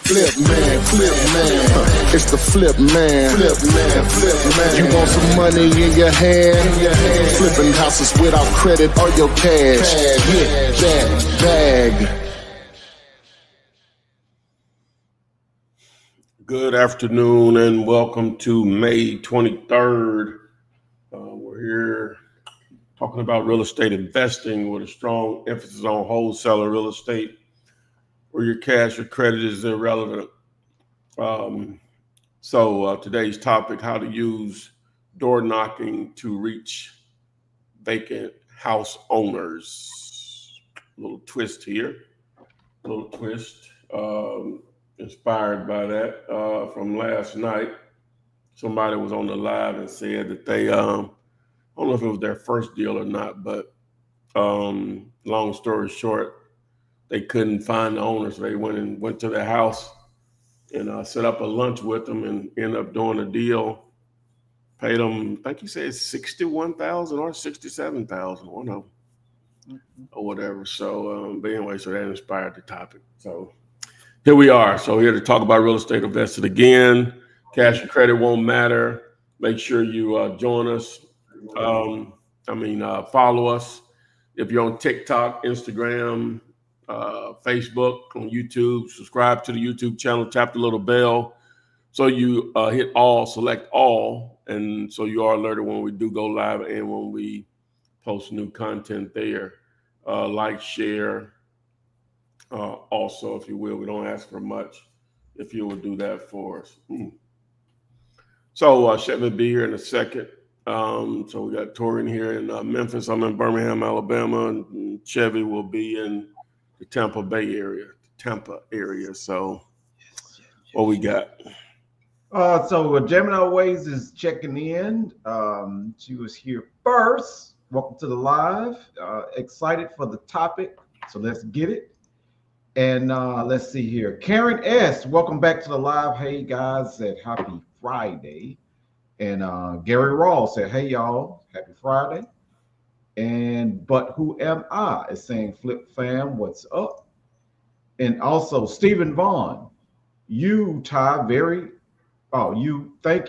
Flip man, it's the flip man. You want some money in your hand? Flipping houses without credit or your cash. Hit that bag. Good afternoon and welcome to May 23rd. We're here talking about real estate investing with a strong emphasis on wholesaler real estate, where your cash or credit is irrelevant. So today's topic: how to use door knocking to reach vacant house owners. A little twist here, inspired by that from last night. Somebody was on the live and said that they, I don't know if it was their first deal or not, but long story short, they couldn't find the owner, so they went to their house and set up a lunch with them and ended up doing a deal. Paid them, I think he said $61,000 or $67,000, one of them, or whatever. So, but anyway, so that inspired the topic. So here we are. So here to talk about real estate invested again. Cash and credit won't matter. Make sure you join us. Follow us. If you're on TikTok, Instagram, Facebook, on YouTube, subscribe to the YouTube channel, tap the little bell. So you hit all, select all, and so you are alerted when we do go live and when we post new content there. Like, share, also, if you will. We don't ask for much. If you will do that for us. So Chevy will be here in a second. So we got Tori here in Memphis. I'm in Birmingham, Alabama, and Chevy will be in the Tampa area. So what we got? So Gemini Ways is checking in. She was here first. Welcome to the live. Excited for the topic. So let's get it. And let's see here. Karen S., welcome back to the live. Hey guys, said happy Friday. And Gary Rawls said, hey y'all, happy Friday. And but who am I is saying, Flip fam, what's up? And also Stephen Vaughn, thank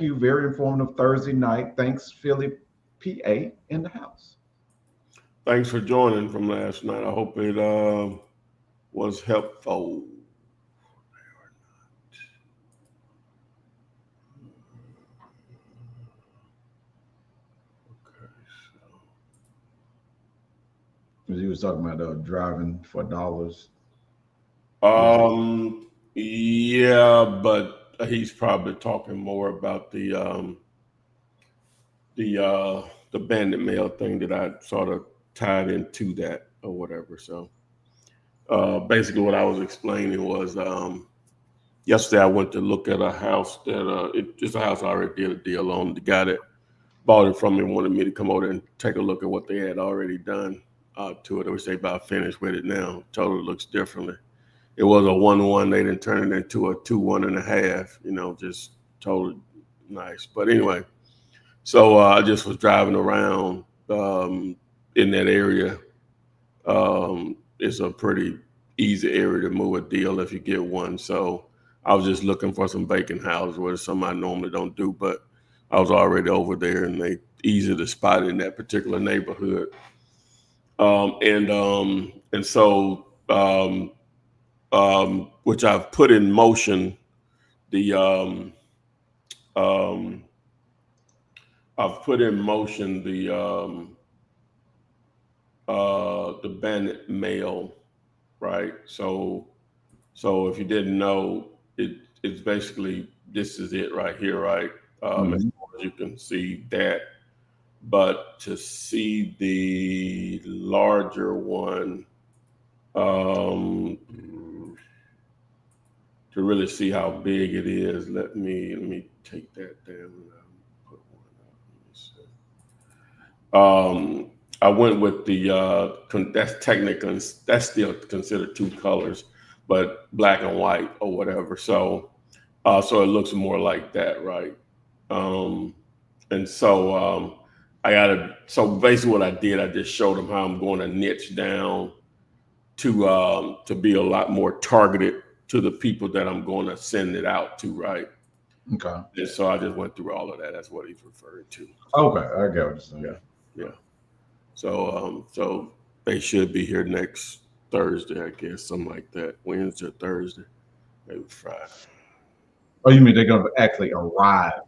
you, very informative Thursday night. Thanks, Philly, PA, in the house. Thanks for joining from last night. I hope it was helpful. He was talking about driving for dollars. Yeah, but he's probably talking more about the bandit mail thing that I sort of tied into that or whatever. So basically what I was explaining was yesterday I went to look at a house that it's a house I already did a deal on. The guy that bought it from me wanted me to come over and take a look at what they had already done to it. I wish they about finished with it now. Totally looks differently. It was a 1-1. They didn't turn it into a 2-1.5. Just totally nice. But anyway, so I just was driving around in that area. It's a pretty easy area to move a deal if you get one. So I was just looking for some vacant houses, where something I normally don't do, but I was already over there and they easy to spot in that particular neighborhood. Which I've put in motion the bandit mail, right? So if you didn't know, it's basically, this is it right here, right? As far as you can see that, but to see the larger one, to really see how big it is, let me take that down. Put one up. I went with the that's technically that's still considered two colors, but black and white or whatever. So so it looks more like that, right? Um, and so I got to. So basically, what I did, I just showed them how I'm going to niche down to be a lot more targeted to the people that I'm going to send it out to, right? Okay. And so I just went through all of that. That's what he's referring to. Okay, I get what you're saying. Yeah. So so they should be here next Thursday, I guess, something like that. Wednesday or Thursday, maybe Friday. Oh, you mean they're gonna actually arrive?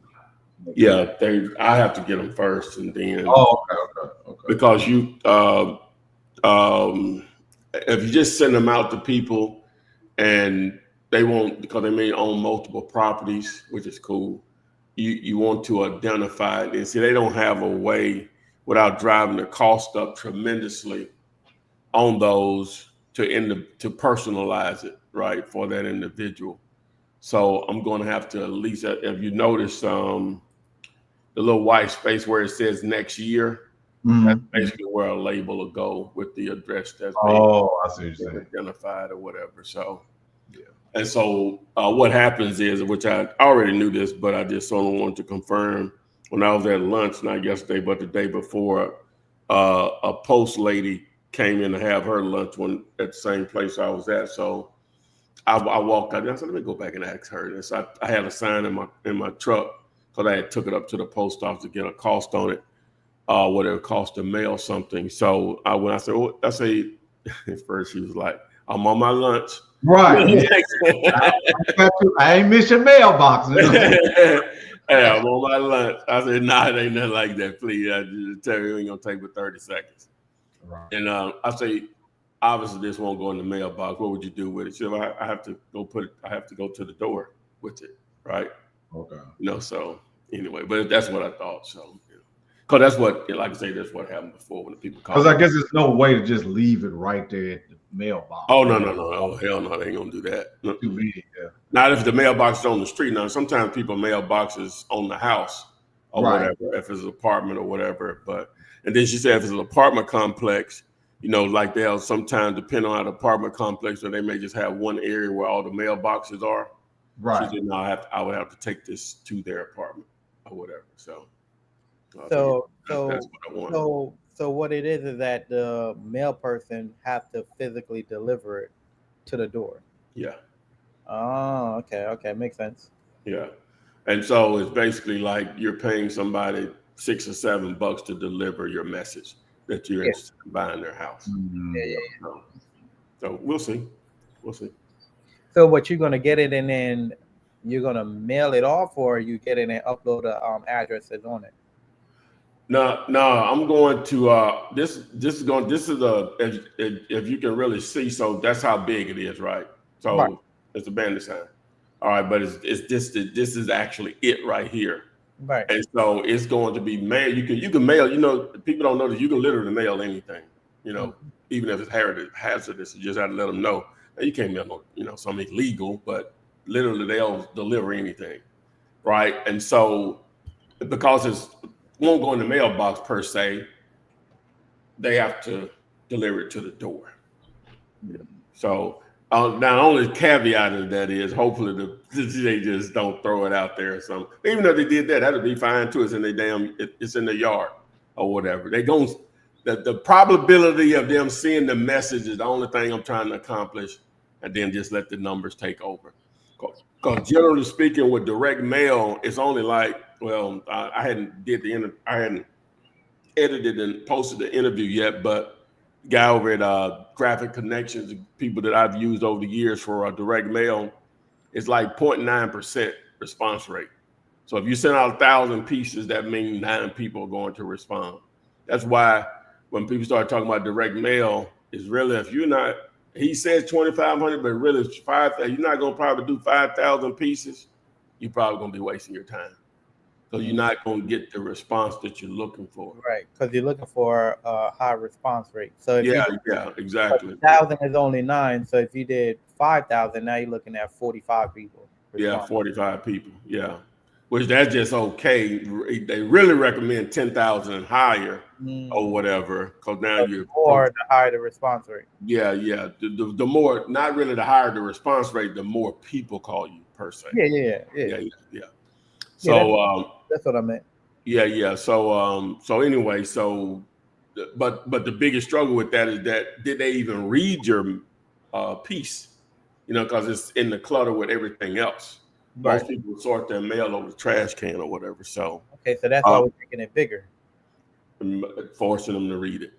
Yeah, I have to get them first, and then Oh, okay. because you if you just send them out to people and they won't, because they may own multiple properties, which is cool. You want to identify it and see they don't have a way without driving the cost up tremendously on those to personalize it, right, for that individual. So I'm going to have to at least, if you notice the little white space where it says next year, that's basically where a label will go with the address that's I see what you're saying. identified or whatever. So, yeah. And so what happens is, which I already knew this, but I just sort of wanted to confirm when I was at lunch, not yesterday, but the day before, a post lady came in to have her lunch at the same place I was at. So I walked out there. I said, let me go back and ask her this. I had a sign in my truck because I had took it up to the post office to get a cost on it, what it would cost to mail something. So when I said, at first she was like, I'm on my lunch. Right. I ain't miss your mailbox. Hey, I'm on my lunch. I said, nah, it ain't nothing like that. Please, I just tell you, it ain't gonna take but 30 seconds. Right. And I say, obviously, this won't go in the mailbox. What would you do with it? She said, I have to go I have to go to the door with it, right? Okay. So anyway, but that's what I thought. So, because that's what, like I say, that's what happened before when the people call. Because I guess there's no way to just leave it right there at the mailbox. Oh, no. Oh, hell no, they ain't gonna do that. Too big, yeah. Not if the mailbox is on the street. Now, sometimes people mailboxes on the house or whatever, if it's an apartment or whatever. And then she said if it's an apartment complex, like they'll sometimes depend on the apartment complex, or they may just have one area where all the mailboxes are. Right. She said, no, I would have to take this to their apartment or whatever. So that's what I want. So what it is that the mail person have to physically deliver it to the door. Yeah. Oh, okay, makes sense. Yeah, and so it's basically like you're paying somebody $6 or $7 to deliver your message that you're interested in buying their house. Mm-hmm. Yeah. So we'll see. So what, you're gonna get it and then you're gonna mail it off, or you get it and upload the addresses on it? No, I'm going to this is if you can really see, so that's how big it is, right? So it's a bandit sign. All right, but this is actually it right here. Right. And so it's going to be mail. You can mail, people don't know that you can literally mail anything, even if it's hazardous, you just have to let them know. Now, you can't mail something illegal, but literally they'll deliver anything. Right. And so because it won't go in the mailbox per se, they have to deliver it to the door. Yeah. So now, only caveat of that is hopefully they just don't throw it out there or something. Even though they did that, that'd be fine too. It's in it's in the yard or whatever. The probability of them seeing the message is the only thing I'm trying to accomplish, and then just let the numbers take over. Because generally speaking, with direct mail, it's only like, I hadn't edited and posted the interview yet, but guy over at Graphic Connections, people that I've used over the years for direct mail, it's like 0.9% response rate. So if you send out 1,000 pieces, that means 9 people are going to respond. That's why when people start talking about direct mail, it's really, if you're not, he says 2,500, but really it's 5,000. You're not going to probably do 5,000 pieces. You're probably going to be wasting your time. So you're not going to get the response that you're looking for. Right, because you're looking for a high response rate. So if exactly. 1,000 is only 9. So if you did 5,000, now you're looking at 45 people. Yeah, 45 people. Yeah. which that's just okay. They really recommend 10,000 and higher or whatever, because now you're more the higher the response rate. Yeah. The more, not really the higher the response rate, the more people call you per se. Yeah. So that's what I meant. Yeah. So anyway, but the biggest struggle with that is that did they even read your piece? Because it's in the clutter with everything else. Right. Most people sort their mail over the trash can or whatever. So okay, so that's why we're making it bigger, forcing them to read it,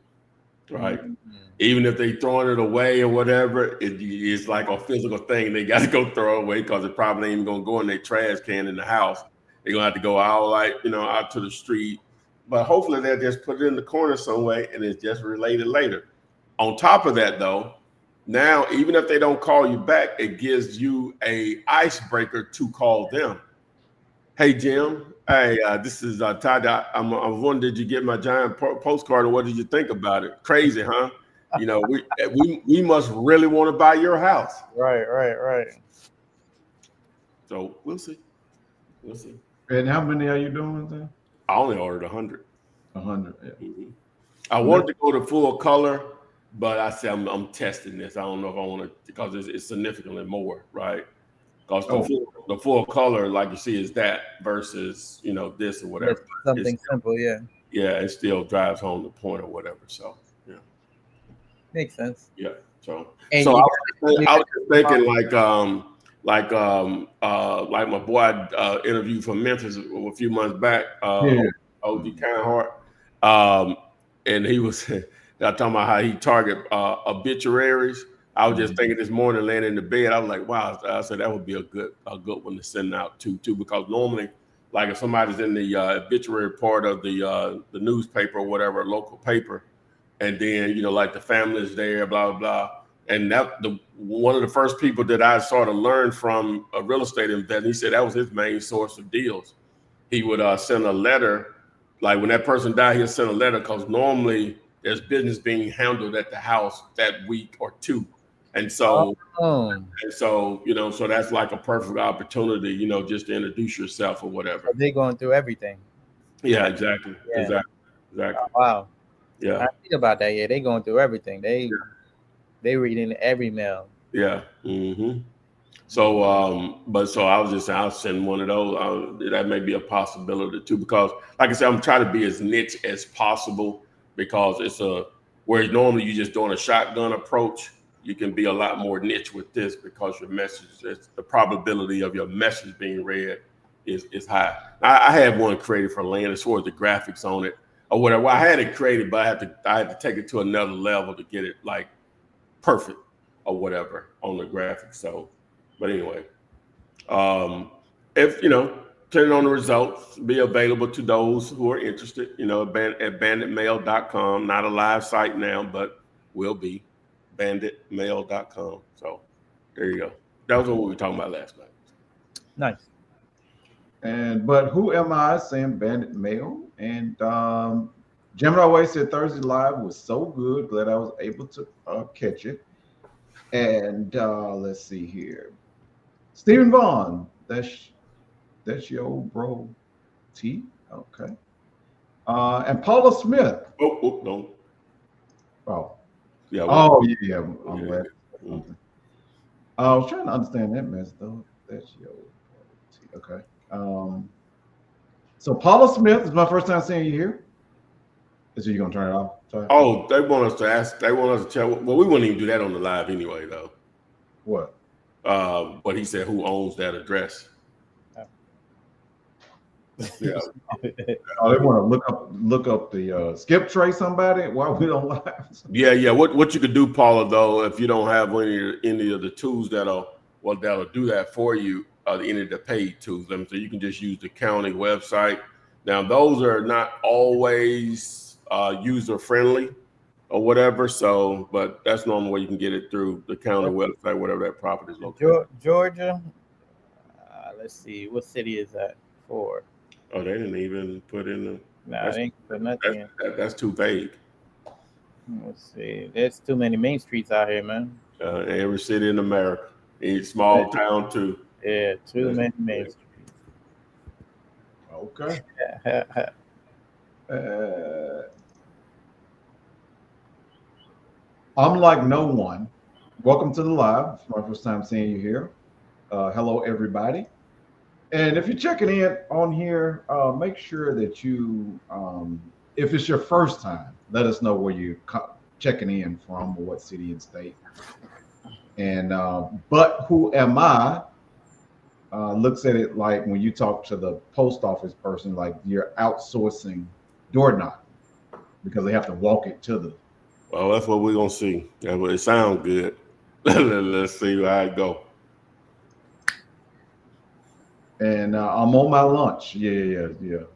right? Mm-hmm. Even if they throwing it away or whatever, it's like a physical thing. They got to go throw it away because it probably ain't even gonna go in their trash can in the house. They're gonna have to go out to the street. But hopefully they'll just put it in the corner some way and it's just related later. On top of that, though, now even if they don't call you back, it gives you a icebreaker to call them. Hey Jim, hey, this is Todd. I'm wondering, did you get my giant postcard, or what did you think about it? Crazy, huh? We must really want to buy your house. Right. So we'll see. And how many are you doing then? I only ordered 100. 100. Yeah. Mm-hmm. I wanted to go to full color, but I said I'm testing this. I don't know if I want to, because it's significantly more, right? Because the full color, like you see, is that versus this or whatever. That's something simple, yeah. Yeah, it still drives home the point or whatever. So yeah, makes sense. Yeah. So I was thinking like my boy interviewed from Memphis a few months back, OG Kindheart, and he was talking about how he target obituaries. I was just thinking this morning, laying in the bed, I was like, wow. I said that would be a good one to send out too, because normally, like if somebody's in the obituary part of the newspaper or whatever, local paper, and then like the family is there, blah blah, and one of the first people that I sort of learned from a real estate investor, he said that was his main source of deals. He would send a letter, like when that person died, he'll send a letter because normally there's business being handled at the house that week or two. And so, so that's like a perfect opportunity, just to introduce yourself or whatever. So they're going through everything. Yeah, exactly. Yeah. Exactly. Wow. Yeah. I think about that. Yeah, they're going through everything. They reading every mail. Yeah. Mm-hmm. So, so I was just saying, I'll send one of those. That may be a possibility too, because like I said, I'm trying to be as niche as possible, because it's whereas normally you just doing a shotgun approach, you can be a lot more niche with this because your message, the probability of your message being read is high. I had one created for land as far as the graphics on it or whatever. Well, I had it created, but I had to take it to another level to get it like perfect or whatever on the graphics. So, but anyway, if depending on the results, be available to those who are interested. At banditmail.com. Not a live site now, but will be. banditmail.com. So there you go. That was what we were talking about last night. Nice. But who am I saying Bandit Mail? And Gemini Way said Thursday Live was so good. Glad I was able to catch it. And let's see here. Stephen Vaughn, that's your old bro T. Okay. And Paula Smith. No. Oh. Yeah. Yeah. I'm glad. Mm-hmm. I was trying to understand that mess though. That's your T. Okay. So Paula Smith is my first time seeing you here. So you gonna turn it off? Sorry. Oh, they want us to ask. They want us to tell. Well, we wouldn't even do that on the live anyway, though. What? But he said, "Who owns that address?" Yeah. Oh, they want to look up the skip tray somebody while we don't live. Yeah. What you could do, Paula, though, if you don't have any of the tools that'll do that for you, any of the paid tools, so you can just use the county website. Now, those are not always user friendly or whatever. So, but that's normally where you can get it through the county website, whatever that property is located. Georgia. Let's see, what city is that for? Oh, they didn't even put in the. No, they ain't put nothing. That's too vague. Let's see. There's too many main streets out here, man. Every city in America, each small town too. Yeah, too many main streets. Okay. I'm like no one. Welcome to the live. It's my first time seeing you here. Hello, everybody. And if you're checking in on here, make sure that you, if it's your first time, let us know where you're checking in from or what city and state. And but who am I? Looks at it like when you talk to the post office person, like you're outsourcing door knocking because they have to walk it to the. Well, that's what we're gonna see. It sounds good. Let's see how it go. And I'm on my lunch. Yeah. A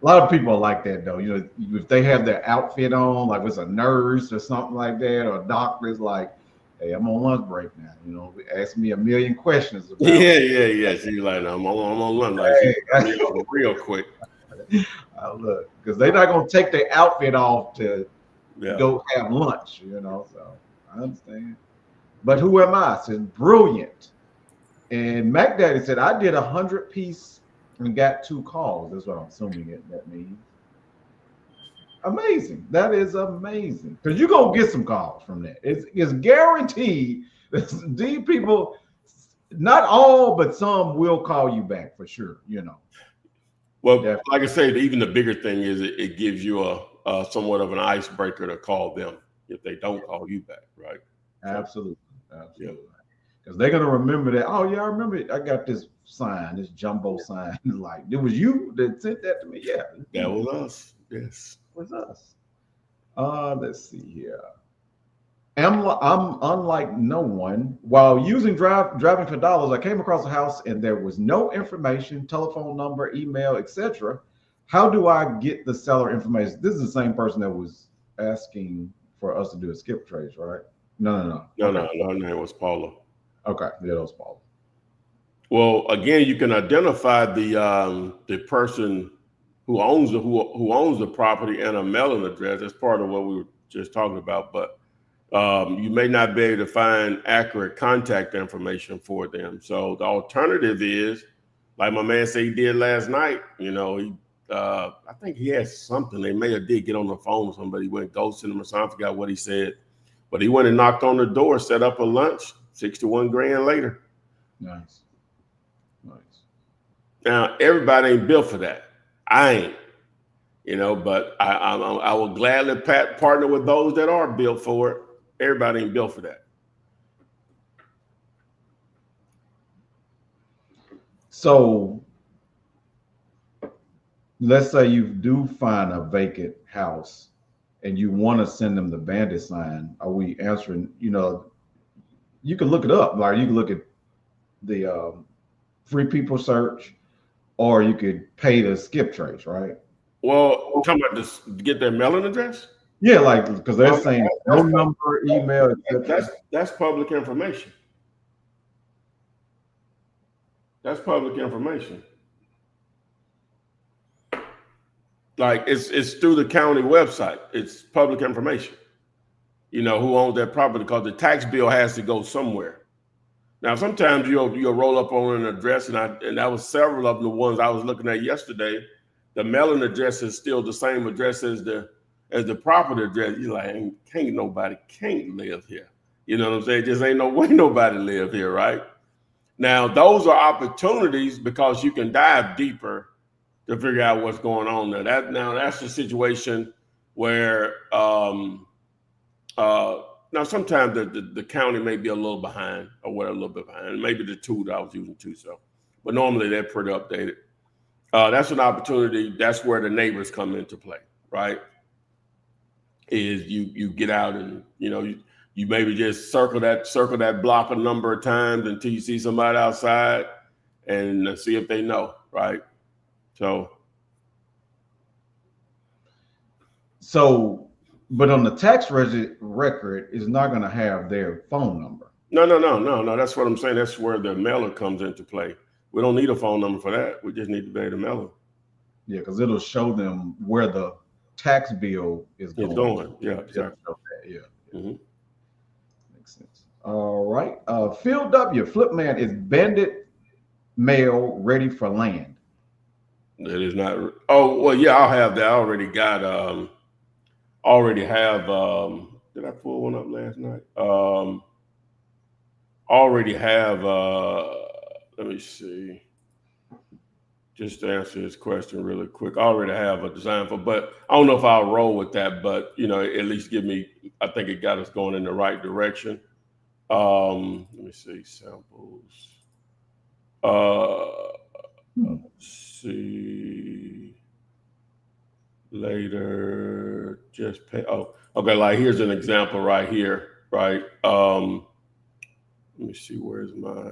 lot of people are like that though. You know, if they have their outfit on, like it's a nurse or something like that, or a doctor is like, "Hey, I'm on lunch break now." You know, ask me a million questions about. Yeah. She's like, I'm on lunch. Like, Hey. real quick. Look, because they're not gonna take their outfit off to go have lunch. You know, so I understand. But who am I? Says brilliant. And Mac Daddy said, I did 100-piece and got 2 calls. That's what I'm assuming that means. Amazing. That is amazing. Because you're going to get some calls from that. It's guaranteed. These people, not all, but some will call you back for sure, you know. Well, definitely. Like I said, even the bigger thing is it gives you a somewhat of an icebreaker to call them if they don't call you back, right? Absolutely. Yeah. Because they're gonna remember that. Oh yeah, I remember it. I got this sign, this jumbo sign. Like it was you that sent that to me. Yeah, that was us. Yes, it was us. Let's see here. I'm unlike no one. While using driving for dollars, I came across a house and there was no information, telephone number, email, etc. How do I get the seller information? This is the same person that was asking for us to do a skip trace, right? No. No, her name was Paula. Okay, yeah, that was Paula. Well, again, you can identify the person who owns the property and a mailing address. That's part of what we were just talking about. But you may not be able to find accurate contact information for them. So the alternative is, like my man said he did last night. You know, I think he had something. They may have did get on the phone with somebody, went ghosting him or something. I forgot what he said. But he went and knocked on the door, set up a lunch, 61 grand later. Nice. Now, everybody ain't built for that. I ain't, you know, but I will gladly partner with those that are built for it. Everybody ain't built for that. So let's say you do find a vacant house and you want to send them the Bandit Sign. Are we answering, you know, you can look it up. Like you can look at the free people search, or you could pay to skip trace, right? Well, talking about this, get their mailing address? Yeah, like because they're saying no number, email, that's public information. That's public information. Like it's through the county website. It's public information. You know who owns that property because the tax bill has to go somewhere. Now sometimes you'll roll up on an address, and that was several of the ones I was looking at yesterday. The mailing address is still the same address as the property address. You're like, nobody live here. You know what I'm saying? Just ain't no way nobody live here, right? Now those are opportunities because you can dive deeper to figure out what's going on there. That's the situation where now sometimes the county may be a little behind, or what, a little bit behind. Maybe the tool that I was using too. So, but normally they're pretty updated. That's an opportunity. That's where the neighbors come into play, right? Is you get out and you maybe just circle that block a number of times until you see somebody outside and see if they know, right? So, but on the tax record, is not going to have their phone number. No. That's what I'm saying. That's where the mailer comes into play. We don't need a phone number for that. We just need to be able to mail them. Yeah, because it'll show them where the tax bill is going. Yeah, exactly. Yeah. Mm-hmm. Makes sense. All right. Phil W. Flipman, is Bandit mail ready for land? It is not. Oh well, yeah, I'll have that. I already got. Already have. Did I pull one up last night? Already have. Let me see. Just to answer his question really quick, I already have a design for, but I don't know if I'll roll with that. But you know, at least give me. I think it got us going in the right direction. Let me see samples. Let's see. Later, just pay. Oh, okay. Like here's an example right here. Right. Let me see. Where's my?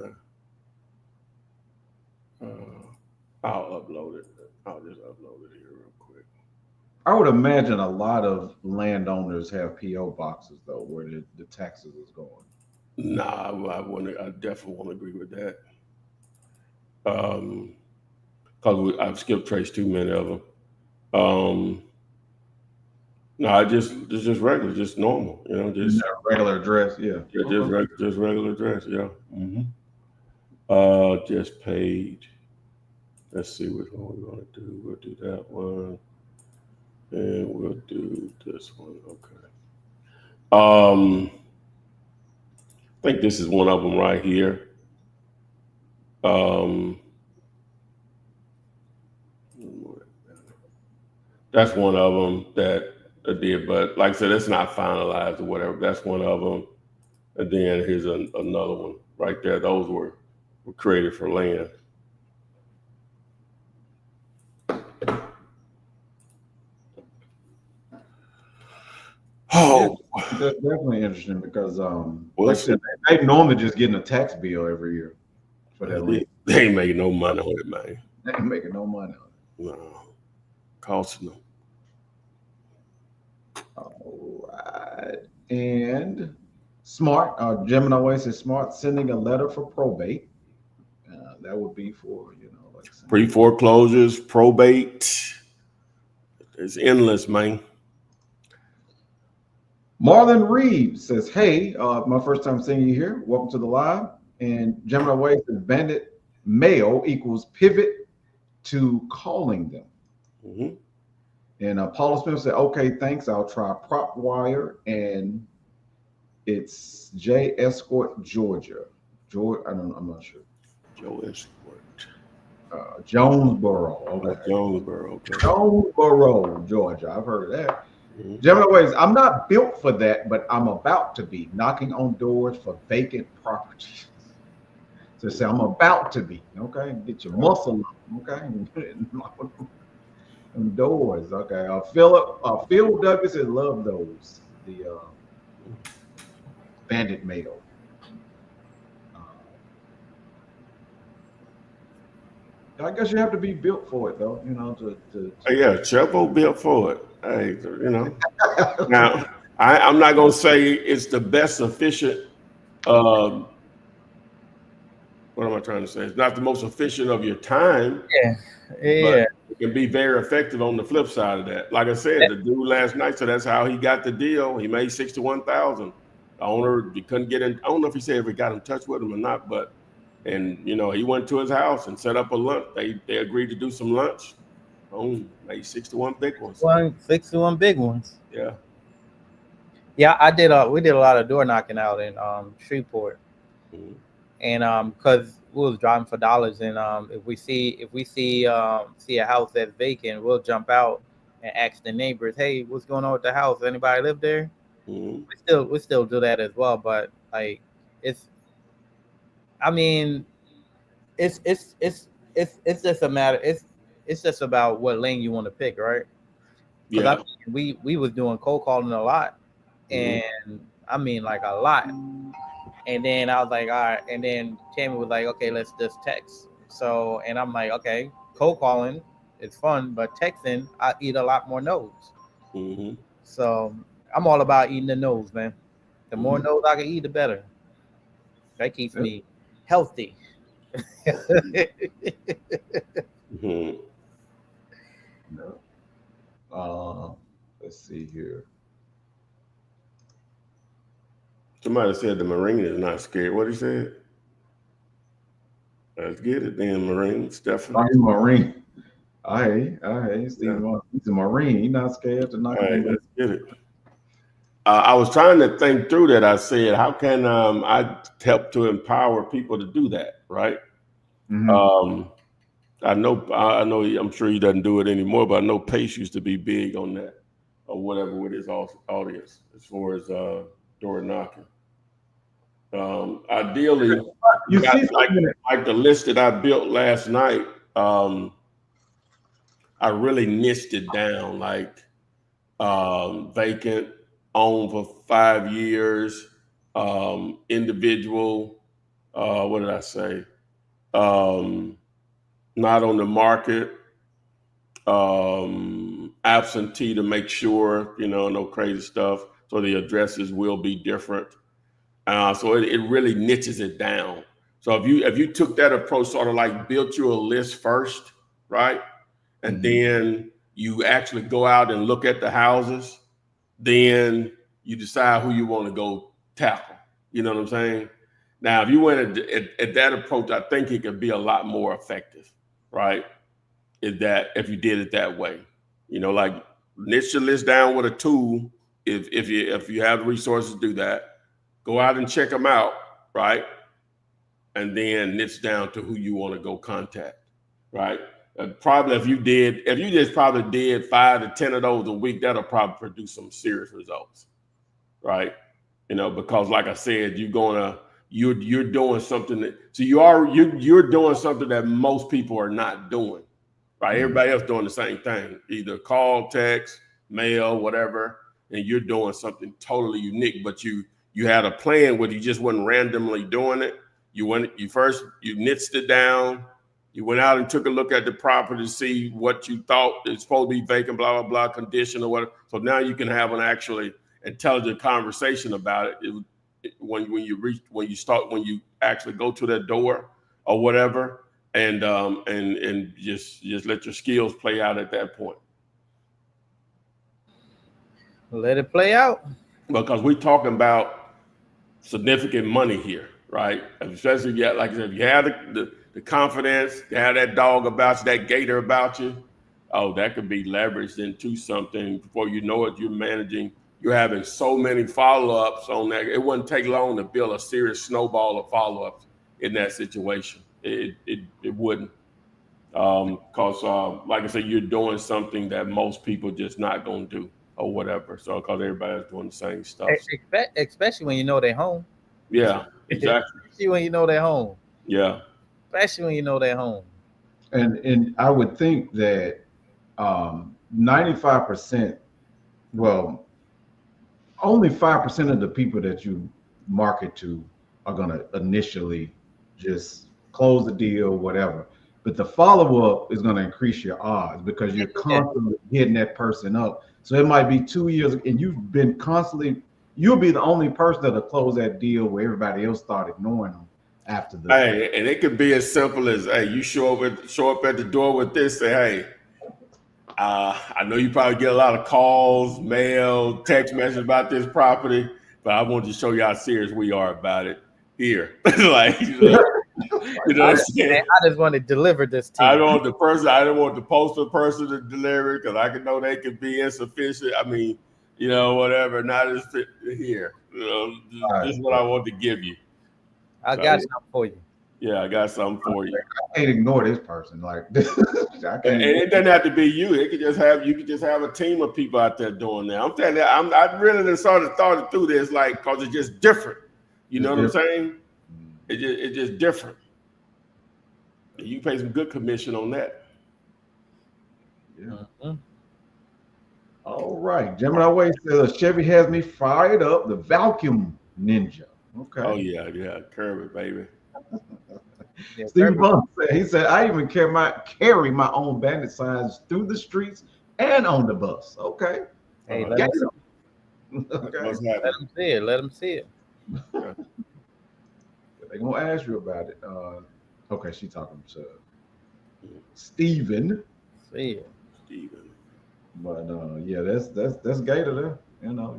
I'll upload it. I'll just upload it here real quick. I would imagine a lot of landowners have PO boxes though, where the taxes is going. Nah, I wouldn't. I definitely won't agree with that. Because I've skipped trace too many of them. No, it's just regular, just normal. You know, just regular address. Yeah. just regular address. Yeah. Just paid. Let's see which one we're gonna do. We'll do that one, and we'll do this one. Okay. I think this is one of them right here. That's one of them that I did, but like I said, it's not finalized or whatever. That's one of them. And then here's another one right there. Those were created for land. Oh, that's definitely interesting because well, like I said, they normally just getting a tax bill every year for that land. They ain't making no money on it, man. They ain't making no money on it. No, costing them. All right, and smart. Gemini Way says smart sending a letter for probate. That would be for like pre-foreclosures, probate. It's endless, man. Marlon Reed says, hey, my first time seeing you here. Welcome to the live. And Gemini Way says bandit mail equals pivot to calling them. And Paula Smith said, okay, thanks. I'll try prop wire. And it's J Escort, Georgia. I'm not sure. Joe Escort. Jonesboro. Okay. Jonesboro. Okay. Jonesboro, Georgia. I've heard of that. Gemini Ways, I'm not built for that, but I'm about to be knocking on doors for vacant properties. So say I'm about to be, okay? Get your muscle up, okay? Them doors, okay? Phil Douglas has loved those, the bandit mail. I guess you have to be built for it, though, Yeah, Chevo built for it. Hey, Now, I'm not going to say it's the best efficient. What am I trying to say? It's not the most efficient of your time. Yeah. But it can be very effective on the flip side of that. Like I said, the dude last night, so that's how he got the deal. He made $61,000. The owner, he couldn't get in. I don't know if he said if he got in touch with him or not, but he went to his house and set up a lunch. They agreed to do some lunch. Made 61 big ones. 61 big ones. Yeah. Yeah, we did a lot of door knocking out in Shreveport. And because we was driving for dollars, and if we see a house that's vacant, we'll jump out and ask the neighbors, hey, what's going on with the house? Anybody live there? We still do that as well, but like it's just a matter. It's just about what lane you want to pick, right? Yeah. We was doing cold calling a lot, and like a lot. And then I was like, all right. And then Tammy was like, okay, let's just text. So, and I'm like, okay, cold calling is fun, but texting, I eat a lot more no's. So I'm all about eating the no's, man. The more no's I can eat, the better. That keeps me healthy. Let's see here. Somebody said the Marine is not scared. What he said? Let's get it then, Marine. Stephanie. Marine. Hey, Steve, he's a Marine. He's not scared to knock All right, on let's get it. I was trying to think through that. I said, how can I help to empower people to do that, right? I know, I'm sure he doesn't do it anymore, but I know Pace used to be big on that or whatever with his audience as far as door knocking. Ideally, You see like the list that I built last night, I really niched it down, like vacant, owned for 5 years, individual, what did I say? Not on the market, absentee to make sure, no crazy stuff. So the addresses will be different. So it really niches it down. So if you took that approach, sort of like built you a list first, right? And then you actually go out and look at the houses, then you decide who you want to go tackle. You know what I'm saying? Now, if you went at that approach, I think it could be a lot more effective, right? If you did it that way, like niche your list down with a tool. If you have the resources to do that, go out and check them out, right? And then niche down to who you want to go contact, right? Probably if you just probably did 5 to 10 of those a week, that'll probably produce some serious results, right? Because like I said, you're doing something you're doing something that most people are not doing, right? Everybody else doing the same thing, either call, text, mail, whatever, and you're doing something totally unique. But you had a plan where you just wasn't randomly doing it. You niched it down. You went out and took a look at the property to see what you thought is supposed to be vacant, blah, blah, blah, condition or whatever. So now you can have an actually intelligent conversation about it. When you actually go to that door or whatever, and just let your skills play out at that point. Let it play out. Because we're talking about significant money here, right? Especially like I said, if you have the confidence, you have that dog about you, that gator about you, that could be leveraged into something. Before you know it, you're having so many follow-ups on that. It wouldn't take long to build a serious snowball of follow-ups in that situation. It wouldn't. Because like I said, you're doing something that most people just not going to do or whatever. So because everybody's doing the same stuff. Especially when you know they're home. Yeah, exactly. Especially when you know they're home. Yeah. Especially when you know they're home. And I would think that 95%, well, only 5% of the people that you market to are going to initially just close the deal, whatever. But the follow-up is going to increase your odds because you're constantly hitting that person up. So it might be 2 years and you've been constantly, you'll be the only person that'll close that deal where everybody else started ignoring them after the. Hey, and it could be as simple as, hey, you show up at the door with this, say, hey, I know you probably get a lot of calls, mail, text messages about this property, but I want to show you how serious we are about it here. Like, you know what I'm saying? I just want to deliver this to you. I don't want the postal person to deliver it because I can know they could be insufficient. I mean, whatever. Not as here. This is what I want to give you. I got something for you. Yeah, I got something for you. I can't ignore this person. Like, and it doesn't have to be you. You could just have a team of people out there doing that. I'm telling you, I really sort of thought through this, like, because it's just different. You know what I'm saying? It's just different. You pay some good commission on that. Yeah. Mm-hmm. All right. Gemini Way says Chevy has me fired up. The vacuum ninja. Okay. Oh yeah. Curve it, baby. Steve Bond said, he said, I even carry my own bandit signs through the streets and on the bus. Okay. Hey, let them see it. Let them see it. They're gonna ask you about it. Okay, she's talking to Steven. Steven. But yeah, that's Gator there.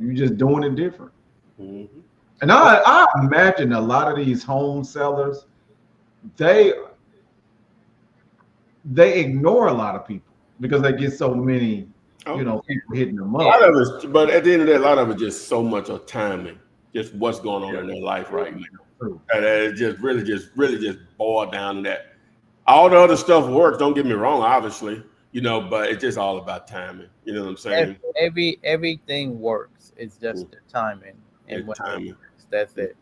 You just doing it different. Mm-hmm. And I imagine a lot of these home sellers, they ignore a lot of people. because they get so many, people hitting them up. A lot of it, but at the end of the day, a lot of it just so much of timing, just what's going on in their life right now. And it just really just boiled down to that. All the other stuff works, don't get me wrong, obviously, but it's just all about timing. You know what I'm saying? Everything works. It's just the timing and when timing. It works. That's it.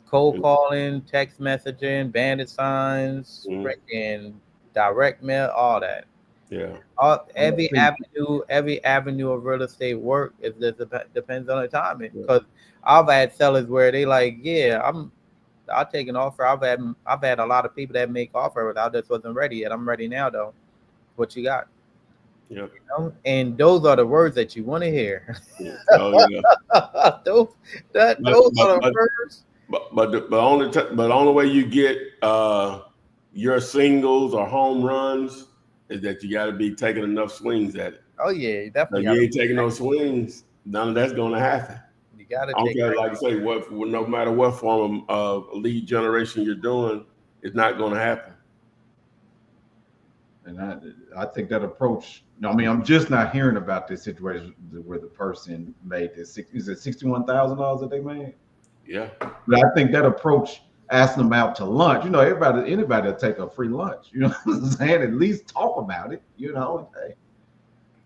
Cold calling, text messaging, bandit signs, freaking direct mail, all that. Yeah. Every avenue of real estate work depends on the timing. Because I've had sellers where they like, I'll take an offer. I've had a lot of people that make offers. I just wasn't ready yet. I'm ready now though. What you got? Yeah. And those are the words that you want to hear. Oh yeah. those are the words. But the only way you get your singles or home runs is that you got to be taking enough swings at it. Oh yeah, definitely. If you ain't taking those swings, none of that's going to happen. You got to. I don't care, like I say, no matter what form of lead generation you're doing, it's not going to happen. And I think that approach. I mean, I'm just not hearing about this situation where the person made this. Is it $61,000 that they made? Yeah. But I think that approach, asking them out to lunch, anybody will take a free lunch. You know what I'm saying? At least talk about it. Hey,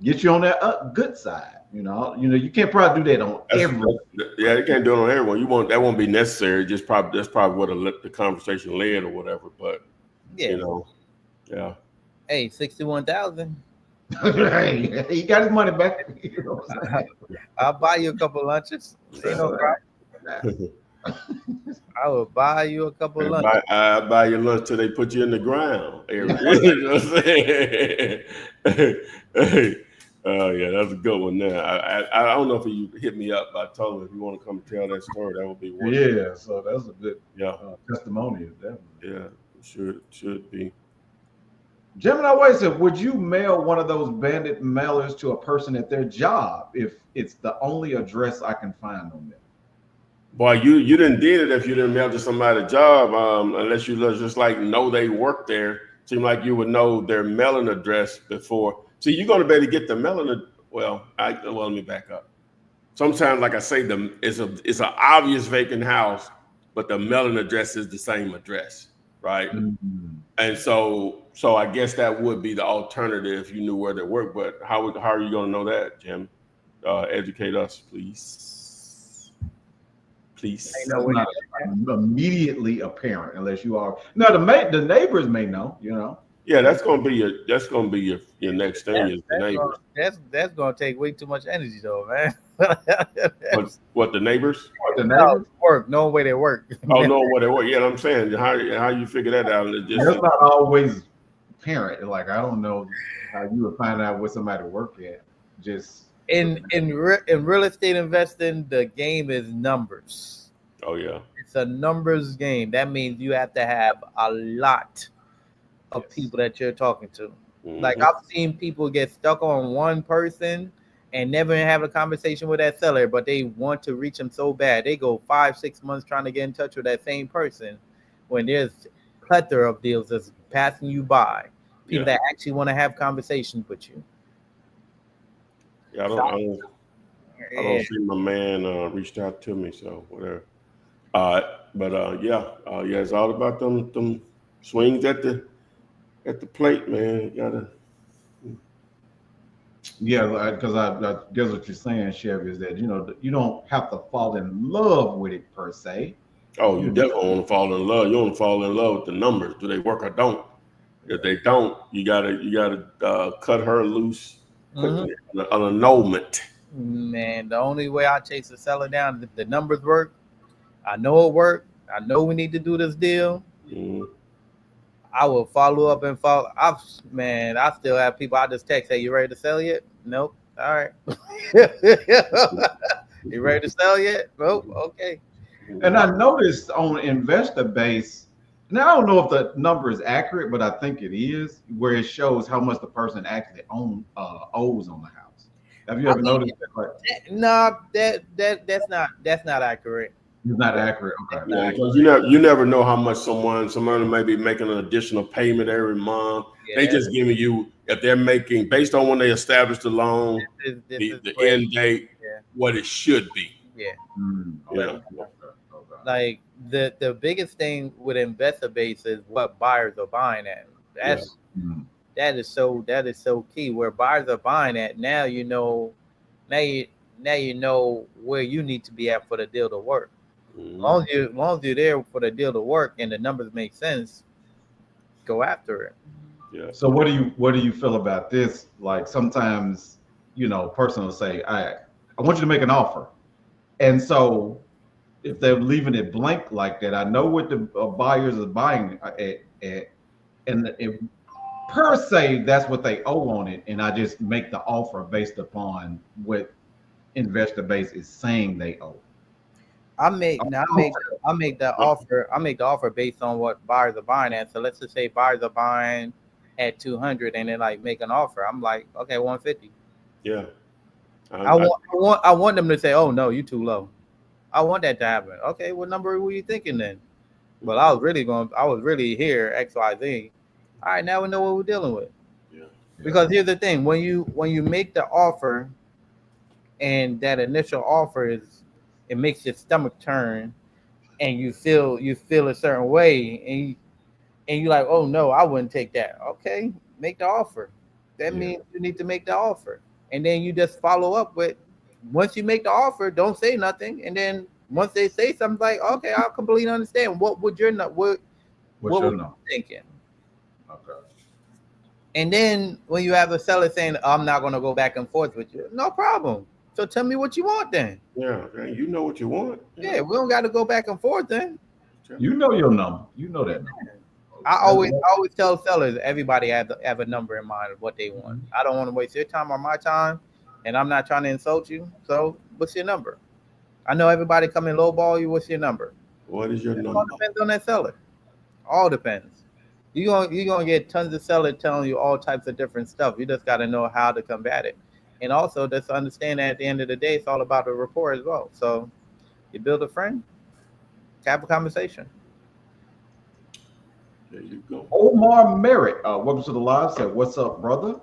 get you on that good side. You can't probably do that on everyone. Yeah, you can't do it on everyone. That won't be necessary. That's probably what the conversation led or whatever. But yeah. Hey, 61,000. Hey, he got his money back. I'll buy you a couple lunches. Ain't no problem. I will buy you a couple lunches. I'll buy you lunch till they put you in the ground. You know what I'm saying? Yeah, that's a good one there. I don't know if you hit me up. I told him if you want to come tell that story, that would be wonderful. Yeah, so that's a good testimony of that. Yeah, it should be. Gemini Way said, would you mail one of those bandit mailers to a person at their job if it's the only address I can find on them? Boy, you didn't did it if you didn't mail to somebody's job, unless you just like know they work there. Seem like you would know their mailing address before. See, you're gonna be able to get the mailing. Well, let me back up. Sometimes, like I say, it's an obvious vacant house, but the mailing address is the same address, right? Mm-hmm. And so I guess that would be the alternative if you knew where they work. But how are you gonna know that, Jim? Educate us, please. That's not immediately apparent unless you are. No, the neighbors may know. Yeah, that's gonna be your next thing is the neighbors. That's gonna take way too much energy, though, man. What the neighbors? The neighbors work. No way they work. Oh, no way they work. Yeah, I'm saying how you figure that out? That's not always apparent. Like I don't know how you would find out where somebody work at. Just. In real estate investing, the game is numbers. Oh yeah, it's a numbers game. That means you have to have a lot of people that you're talking to. Mm-hmm. Like I've seen people get stuck on one person and never have a conversation with that seller, but they want to reach them so bad. They go 5-6 months trying to get in touch with that same person when there's a plethora of deals that's passing you by. People that actually want to have conversations with you. Yeah, I don't see my man reached out to me, so whatever. It's all about them swings at the plate, man. You gotta. Yeah, because I guess what you're saying, Chevy, is that you don't have to fall in love with it per se. Oh, you definitely want to fall in love. You want to fall in love with the numbers. Do they work or don't? If they don't, you gotta cut her loose. An annulment. Man, the only way I chase a seller down, if the numbers work, I know it worked. I know we need to do this deal. Mm-hmm. I will follow up and follow. I still have people. I just text, "Hey, you ready to sell yet?" Nope. All right. You ready to sell yet? Nope. Okay. And I noticed on Investor Base. Now, I don't know if the number is accurate, but I think it is, where it shows how much the person actually owes on the house. Have you ever noticed that? No, that's not accurate. It's not accurate. Okay. Yeah, because you never know how much someone may be making an additional payment every month. Yeah, they just giving you if they're making based on when they establish the loan, This the is where- end date, yeah. what it should be. Yeah. Yeah. Like the biggest thing with investor base is what buyers are buying at. That is so key. Where buyers are buying at, now you know where you need to be at for the deal to work. As long as you're there for the deal to work and the numbers make sense, go after it. Yeah. So what do you feel about this? Like sometimes, a person will say, I want you to make an offer. And so if they're leaving it blank like that, I know what the buyers are buying at, and if per se, that's what they owe on it. And I just make the offer based upon what investor base is saying they owe. I make the offer based on what buyers are buying at. So let's just say buyers are buying at 200 and then like make an offer. I'm like, okay, 150. Yeah. I want them to say, oh no, you too low. I want that to happen. Okay, what number were you thinking then? Well, I was really here, XYZ. All right, now we know what we're dealing with. Yeah. Because here's the thing, when you make the offer and that initial offer it makes your stomach turn and you feel a certain way and you're like, oh no, I wouldn't take that. Okay, make the offer. That means you need to make the offer. And then you just follow up with, once you make the offer, don't say nothing. And then once they say something, like, okay, I completely understand. What were you thinking? Okay. And then when you have a seller saying, I'm not going to go back and forth with you, no problem. So tell me what you want then. Yeah, you know what you want. Yeah, we don't got to go back and forth then. You know your number. You know that number. I always tell sellers, everybody have a number in mind of what they want. I don't want to waste your time or my time, and I'm not trying to insult you. So what's your number? I know everybody come in lowball you. What's your number? What is your number? All depends on that seller. All depends. You're gonna get tons of sellers telling you all types of different stuff. You just got to know how to combat it, and also just understand that at the end of the day, it's all about the rapport as well. So you build a friend, have a conversation. There you go. Omar Merritt, welcome to the live. Said, "What's up, brother?"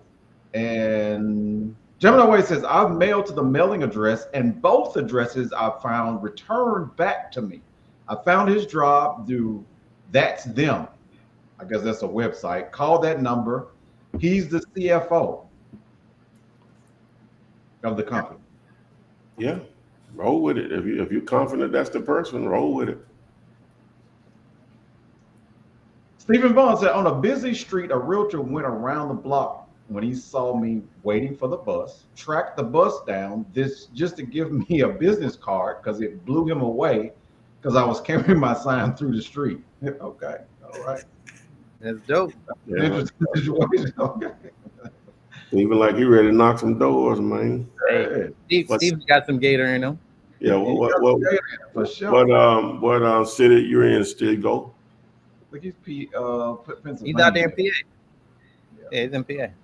And Gemini Way says, "I've mailed to the mailing address, and both addresses I found returned back to me. I found his job through That's Them. I guess that's a website. Call that number. He's the CFO of the company." Yeah, roll with it. If you're confident that's the person, roll with it. Stephen Vaughn said, "On a busy street, a realtor went around the block when he saw me waiting for the bus, tracked the bus down just to give me a business card because it blew him away because I was carrying my sign through the street." Okay, all right. That's dope. Yeah. Interesting situation. Okay. Even like he ready to knock some doors, man. Hey, Steve's got some gator in him. Yeah. For sure. What city you're in? Still go. Look, he's He's out there in PA. Yeah, he's in PA. Okay.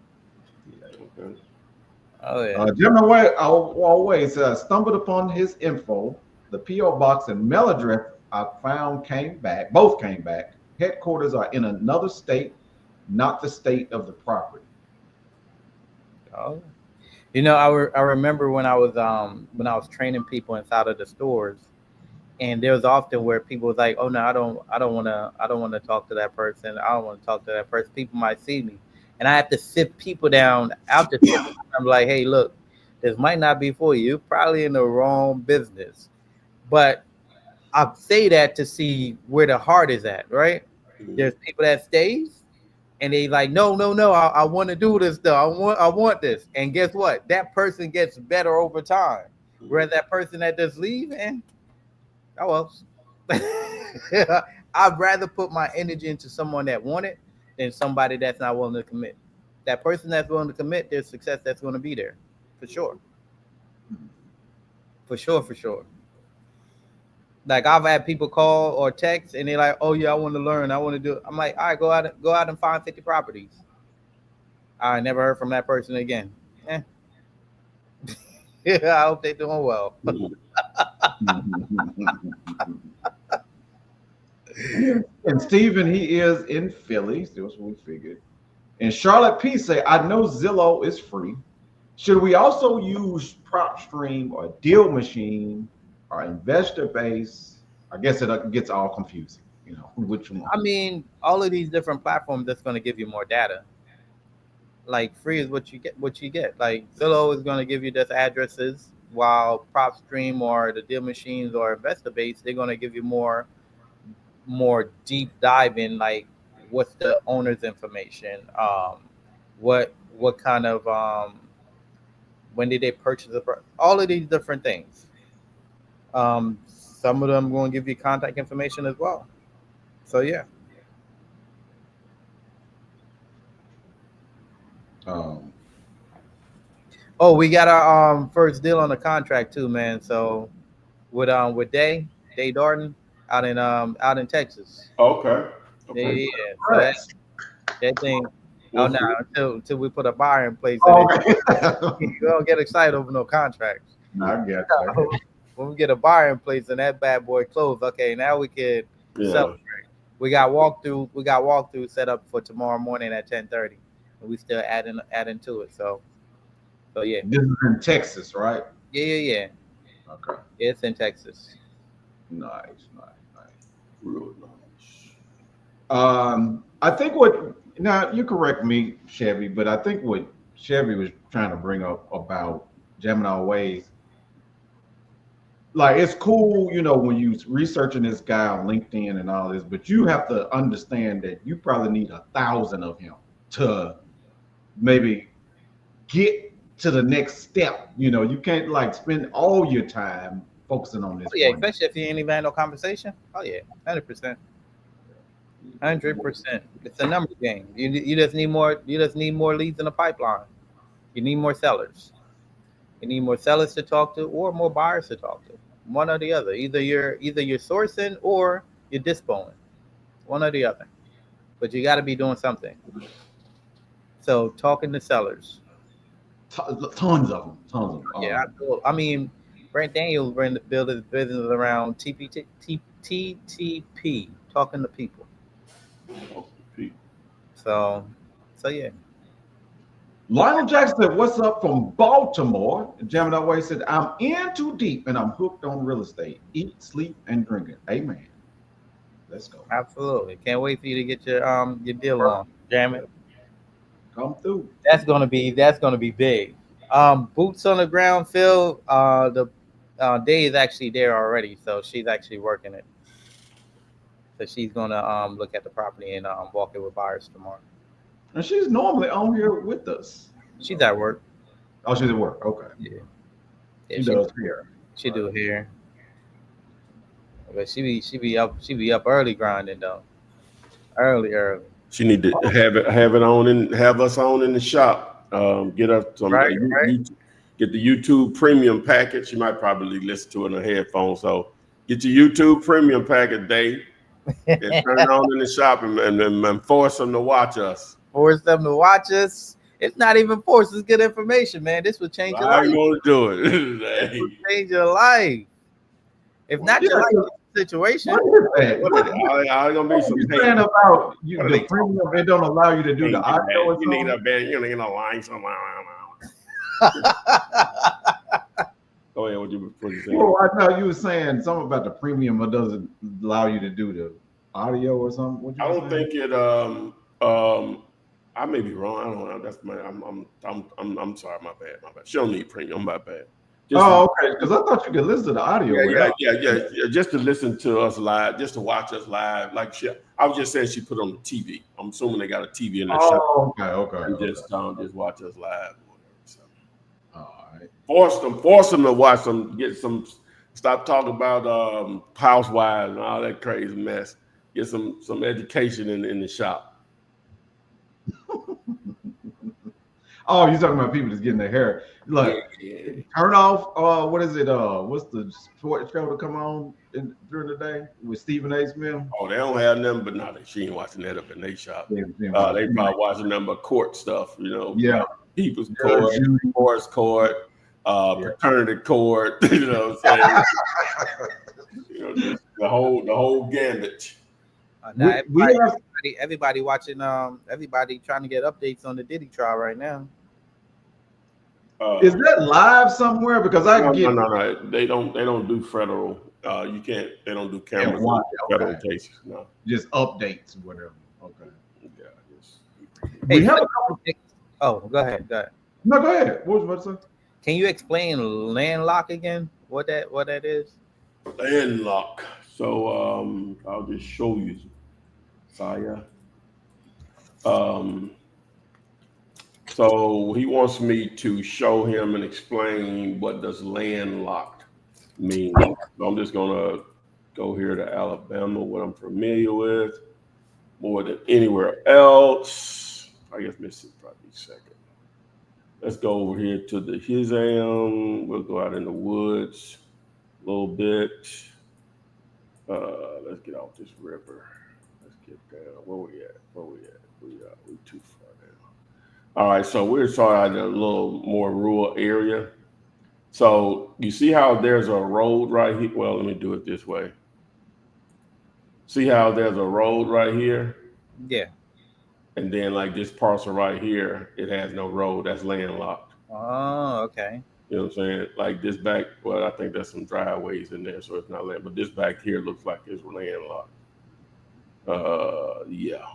Oh yeah. Gemini always stumbled upon his info. The PO box and mail address I found both came back. Headquarters are in another state, not the state of the property. Oh, I remember when I was training people inside of the stores, and there was often where people was like, "Oh no, I don't want to talk to that person. I don't want to talk to that person." People might see me, and I have to sit people down after. I'm like, "Hey, look, this might not be for you. You're probably in the wrong business," but I say that to see where the heart is at, right? There's people that stays and they like, no, I want to do this though. I want this. And guess what? That person gets better over time. Whereas that person that just leave, and oh well. I'd rather put my energy into someone that want it than somebody that's not willing to commit. That person that's willing to commit, there's success that's going to be there. For sure. For sure. Like I've had people call or text and they're like, "Oh yeah, I want to learn. I want to do it." I'm like, "All right, go out and find 50 properties." I never heard from that person again. Yeah, I hope they're doing well. And Steven, he is in Philly. That's what we figured. And Charlotte P say, I know Zillow is free. Should we also use PropStream or Deal Machine or Investor Base? I guess it gets all confusing. Which one? I mean, all of these different platforms that's going to give you more data. Like free is what you get. Like Zillow is going to give you just addresses, while PropStream or the Deal Machines or Investor Base, they're going to give you more deep dive in, like what's the owner's information, what kind of when did they purchase all of these different things. Some of them going to give you contact information as well. So yeah. Oh, we got our first deal on the contract too, man. So with Day Darden out in Texas. Okay. Yeah. So that thing. Oh no, until we put a buyer in place. You don't get excited over no contracts. No, I get that. When we get a buyer in place and that bad boy closed, okay, now we can celebrate. We got walkthrough set up for tomorrow morning at 10:30, and we still adding to it. So yeah. This is in Texas, right? Yeah. Okay. Yeah, it's in Texas. Nice. Real nice. I think now you correct me, Chevy, but I think what Chevy was trying to bring up about Gemini Ways, like it's cool, when you researching this guy on LinkedIn and all this, but you have to understand that you probably need 1,000 of him to maybe get to the next step. You can't like spend all your time focusing on this. Oh, yeah, especially if you ain't even had no conversation. Oh yeah, 100%. 100%. It's a numbers game. You just need more. You just need more leads in the pipeline. You need more sellers. You need more sellers to talk to, or more buyers to talk to. One or the other. Either you're sourcing or you're dispoing. One or the other. But you got to be doing something. So talking to sellers. Tons of them. Yeah, I mean, Brent Daniels built his business around TTP, talking to people. So yeah. Lionel Jackson said, "What's up from Baltimore?" Gemini Way said, "I'm in too deep and I'm hooked on real estate. Eat, sleep, and drink it." Amen. Let's go. Absolutely. Can't wait for you to get your deal on. Damn it. Come through. That's gonna be big. Boots on the ground, Phil. The Day is actually there already, so she's actually working it. So she's gonna look at the property and walk it with buyers tomorrow. And she's normally on here with us. She's at work. Oh, she's at work. Okay. Yeah, she does here. She do here. But she be up early grinding though. Early. She need to have it on and have us on in the shop. Get her some right. Get the YouTube premium package. You might probably listen to it on a headphone. So get your YouTube premium package, Dave, and turn it on in the shop and force them to watch us. Force them to watch us. It's not even forced. It's good information, man. This will change your life. How you gonna do it? This will change your life. If not your life situation. What is that? How gonna be some saying about you? The premium, it don't allow you to do the audio. You need a band. You need a line somewhere. Go ahead. What you saying? Oh, I thought you were saying something about the premium. It doesn't allow you to do the audio or something. I don't think it. I may be wrong. I don't know. That's my. I'm sorry. My bad. She don't need premium. My bad. Okay. Because I thought you could listen to the audio. Yeah. Just to listen to us live, just to watch us live. Like I was just saying, she put on the TV. I'm assuming they got a TV in the shop. Okay. And just watch us live. So. All right. Force them to watch them. Get some. Stop talking about housewives and all that crazy mess. Get some education in the shop. Oh, you're talking about people that's getting their hair. Look, turn off. What is it? What's the sports show to come on during the day with Stephen A. Smith? Oh, they don't have nothing, but no, she ain't watching that up in their shop. They probably watching nothing but court stuff, Yeah, people's court, divorce court, paternity court. You know what I'm saying? Just the whole gambit. Now We have everybody watching. Everybody trying to get updates on the Diddy trial right now. is that live somewhere? Because I get no. They don't do federal. You can't. They don't do cameras why? on federal Okay. cases. No. Just updates, whatever. Okay. Yeah. Yes. We Hey, have a Flip, couple. oh, go ahead. Go ahead. No, go ahead. What was you about to say? Can you explain Landlock again? What that is? Landlock. So I'll just show you, Saya. Um, so he wants me to show him and explain what does landlocked mean. So I'm just gonna go here to Alabama, what I'm familiar with more than anywhere else. I guess Mississippi probably second. Let's go over here to the Hizam. We'll go out in the woods a little bit. Let's get off this river. Let's get down. Where we at? We too far down. All right, so we're sort of in a little more rural area. So you see how there's a road right here? Well, let me do it this way. See how there's a road right here? Yeah. And then like this parcel right here, it has no road. That's landlocked. Oh, okay. You know what I'm saying? Like this back, well, I think there's some driveways in there, so it's not land. But this back here looks like it's landlocked. Yeah.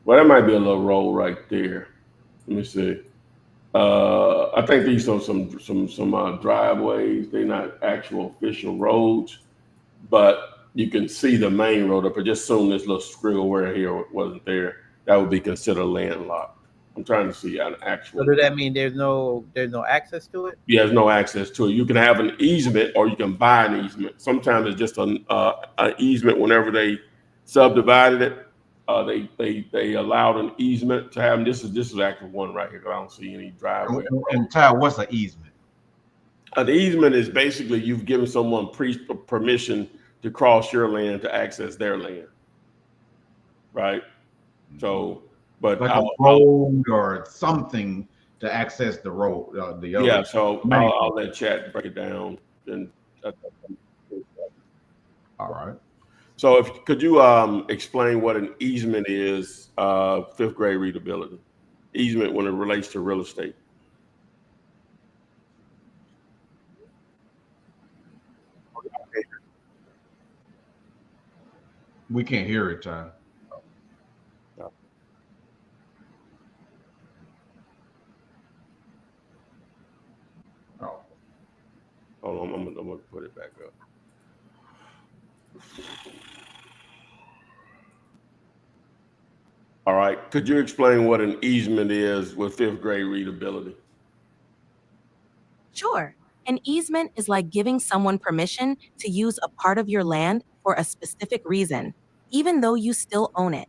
Well, that might be a little road right there. Let me see. I think these are some driveways. They're not actual official roads, but you can see the main road up. But just assume this little square here wasn't there. That would be considered landlocked. I'm trying to see an actual. So does that mean there's no access to it? Yeah, there's no access to it. You can have an easement, or you can buy an easement. Sometimes it's just an easement. Whenever they subdivided it, they allowed an easement to have. This is actually one right here. I don't see any driveway. And Ty, what's an easement? An easement is basically you've given someone permission to cross your land to access their land, right? So, but Like a road or something to access the road. The other. Yeah, so I'll let chat break it down. And all right. so, could you explain what an easement is? Fifth grade readability. Easement when it relates to real estate. We can't hear it, Ty. Oh. Hold on, I'm gonna put it back up. All right, could you explain what an easement is with fifth grade readability? Sure. An easement is like giving someone permission to use a part of your land for a specific reason, even though you still own it.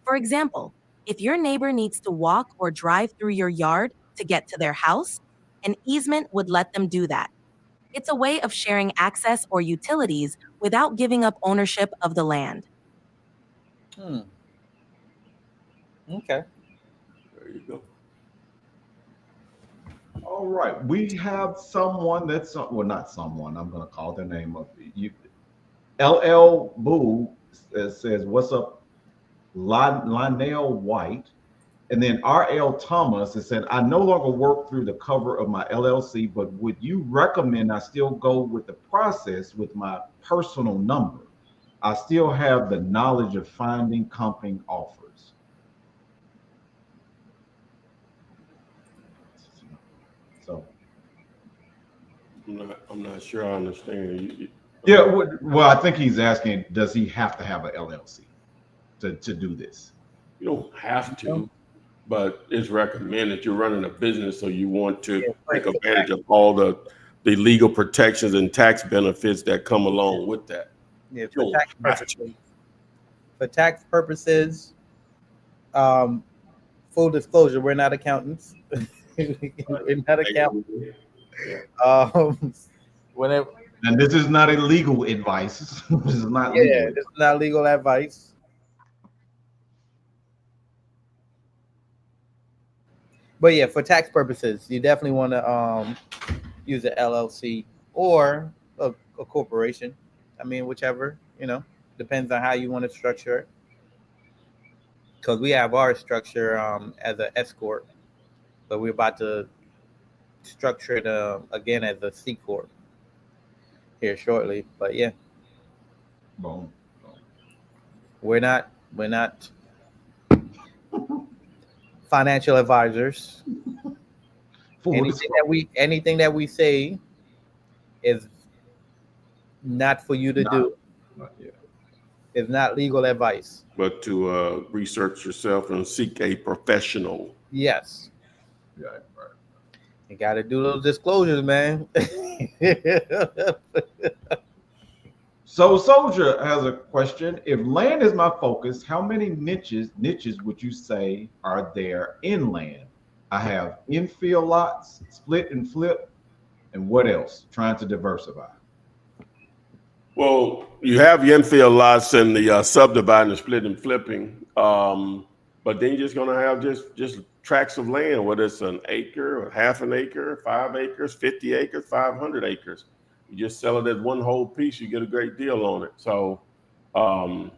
For example, if your neighbor needs to walk or drive through your yard to get to their house, an easement would let them do that. It's a way of sharing access or utilities without giving up ownership of the land. Okay. There you go. All right. We have someone that's well, not someone. I'm gonna call their name up. LL Boo says, "What's up, Lionel White?" And then RL Thomas has said, "I no longer work through the cover of my LLC, but would you recommend I still go with the process with my personal number? I still have the knowledge of finding company offers." So, I'm not sure I understand. yeah, well, I think he's asking, does he have to have an LLC to do this? You don't have to, but it's recommended. You're running a business, so you want to take advantage of all the legal protections and tax benefits that come along with that. Yeah, for tax purposes. For tax purposes, full disclosure, we're not accountants. We're not accountants. Whenever. And this is not a legal advice. This is not legal. Yeah, this is not legal advice. But yeah, for tax purposes, you definitely want to use an LLC or a corporation. I mean, whichever, depends on how you want to structure it. because we have our structure as an escort, but we're about to structure it again as a C corp here shortly. But yeah, Boom. we're not financial advisors. Full Anything that we say is not for you to do. Not yet. It's not legal advice. But to research yourself and seek a professional. Yes. Yeah, right. You got to do those disclosures, man. So Soldier has a question. If land is my focus, how many niches would you say are there in land? I have infill lots, split and flip, and what else? Trying to diversify. Well, you have the infill lots and the subdividing and split and flipping, but then you're just going to have just tracts of land, whether it's an acre or half an acre, 5 acres, 50 acres, 500 acres. You just sell it as one whole piece, you get a great deal on it. So a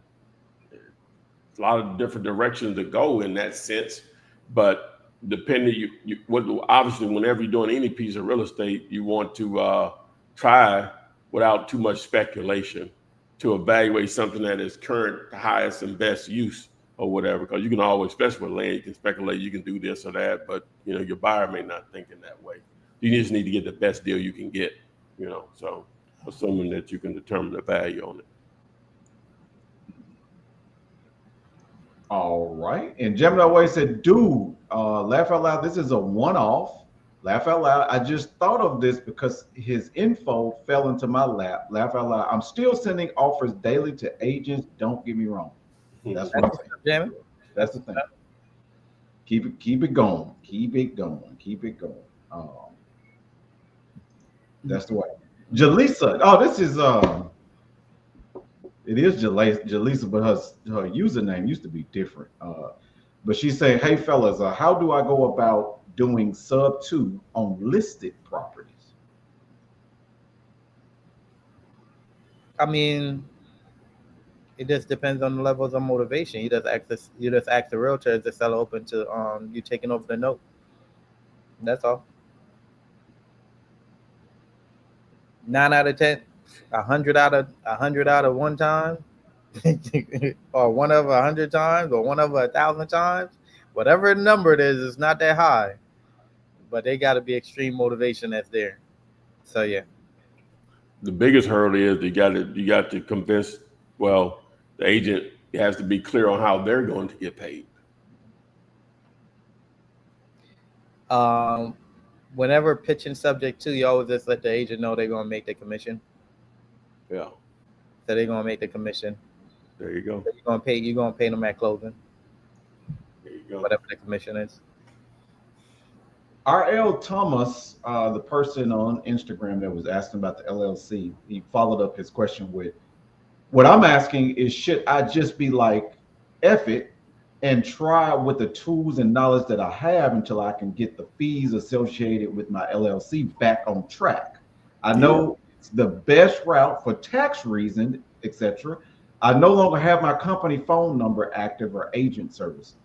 lot of different directions to go in that sense, but depending, obviously whenever you're doing any piece of real estate, you want to try without too much speculation to evaluate something that is current, highest and best use or whatever, because you can always, especially with land, you can speculate, you can do this or that, but your buyer may not think in that way. You just need to get the best deal you can get, so assuming that you can determine the value on it. All right. And Gemini Way said, dude, laugh out loud. This is a one-off. Laugh out loud. I just thought of this because his info fell into my lap. Laugh out loud. I'm still sending offers daily to agents. Don't get me wrong. That's what I'm saying. Jamie? That's the thing. Keep it going. Keep it going. Keep it going. That's the way. Jalisa. Oh, this is it is Jalisa, but her username used to be different. But she's saying, hey fellas, how do I go about doing sub 2 on listed properties? I mean, it just depends on the levels of motivation. You just ask the realtor, is the seller open to you taking over the note? That's all. 9 out of 10, 100 out of one time, or one of 100 times, or one of 1,000 times, whatever number it is, it's not that high, but they got to be extreme motivation that's there. So yeah, the biggest hurdle is you got to convince. Well, the agent has to be clear on how they're going to get paid. Whenever pitching subject to, you always just let the agent know they're going to make the commission. Yeah. So they're going to make the commission. There you go. So you're going to pay them at closing. There you go. Whatever the commission is. RL Thomas, the person on Instagram that was asking about the LLC, he followed up his question with, what I'm asking is, should I just be like, F it, and try with the tools and knowledge that I have until I can get the fees associated with my LLC back on track? I know it's the best route for tax reasons, etc. I no longer have my company phone number active or agent services.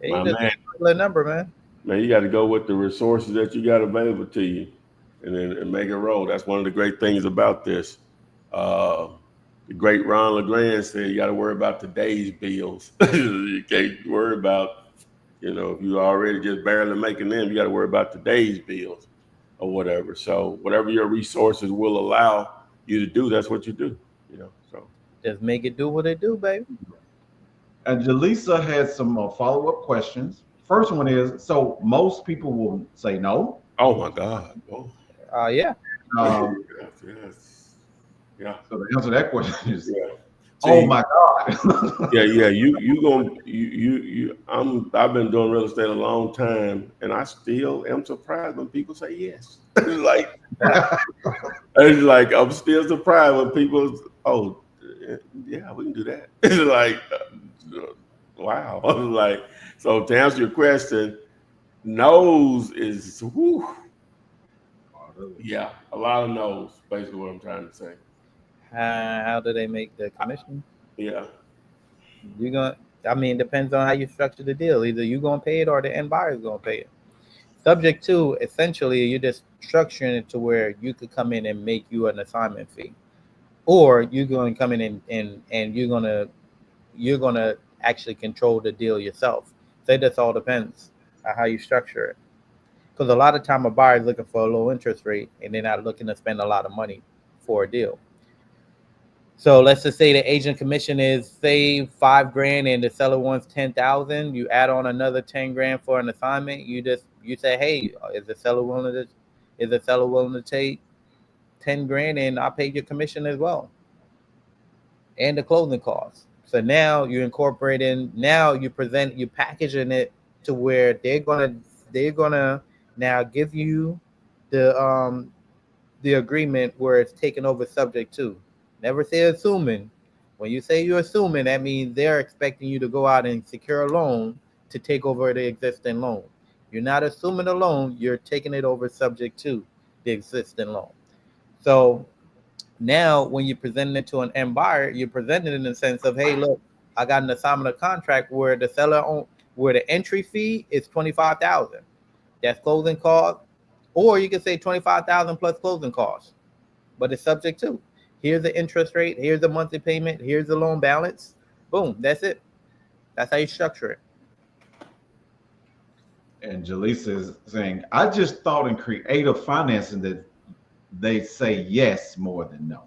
Hey, you just a number, man. Man, you got to go with the resources that you got available to you, and make it roll. That's one of the great things about this. The great Ron LeGrand said you got to worry about today's bills. You can't worry about, if you're already just barely making them, you got to worry about today's bills or whatever. So whatever your resources will allow you to do, that's what you do. So just make it do what it do, baby. And Jalisa has some follow-up questions. First one is, so most people will say no. Oh my God. Oh. Yeah. Yes. Yeah. So the answer to that question is, yeah. Oh my God. yeah. I've been doing real estate a long time, and I still am surprised when people say yes. It's like I'm still surprised when people, oh yeah, we can do that. It's like, wow. Like, so to answer your question, no's is whew. Yeah, a lot of no's, basically what I'm trying to say. How do they make the commission? Yeah. I mean, depends on how you structure the deal. Either you gonna pay it or the end buyer is gonna pay it. Subject to, essentially, you're just structuring it to where you could come in and make you an assignment fee, or you're going to come in and you're gonna actually control the deal yourself. So it just all depends on how you structure it. Because a lot of time a buyer is looking for a low interest rate and they're not looking to spend a lot of money for a deal. So let's just say the agent commission is say $5,000 and the seller wants 10,000. You add on another 10 grand for an assignment. You say, hey, is the seller willing to take 10 grand and I'll pay your commission as well, and the closing costs. So now you're incorporating. Now you're packaging it to where they're gonna now give you the agreement where it's taken over subject to. Never say assuming. When you say you're assuming, that means they're expecting you to go out and secure a loan to take over the existing loan. You're not assuming a loan, you're taking it over subject to the existing loan. So now when you're presenting it to an end buyer, you're presenting it in the sense of, hey, look, I got an assignment of contract where where the entry fee is 25,000. That's closing costs. Or you can say 25,000 plus closing costs, but it's subject to. Here's the interest rate. Here's the monthly payment. Here's the loan balance. Boom. That's it. That's how you structure it. And Jaleesa is saying, I just thought in creative financing that they say yes more than no.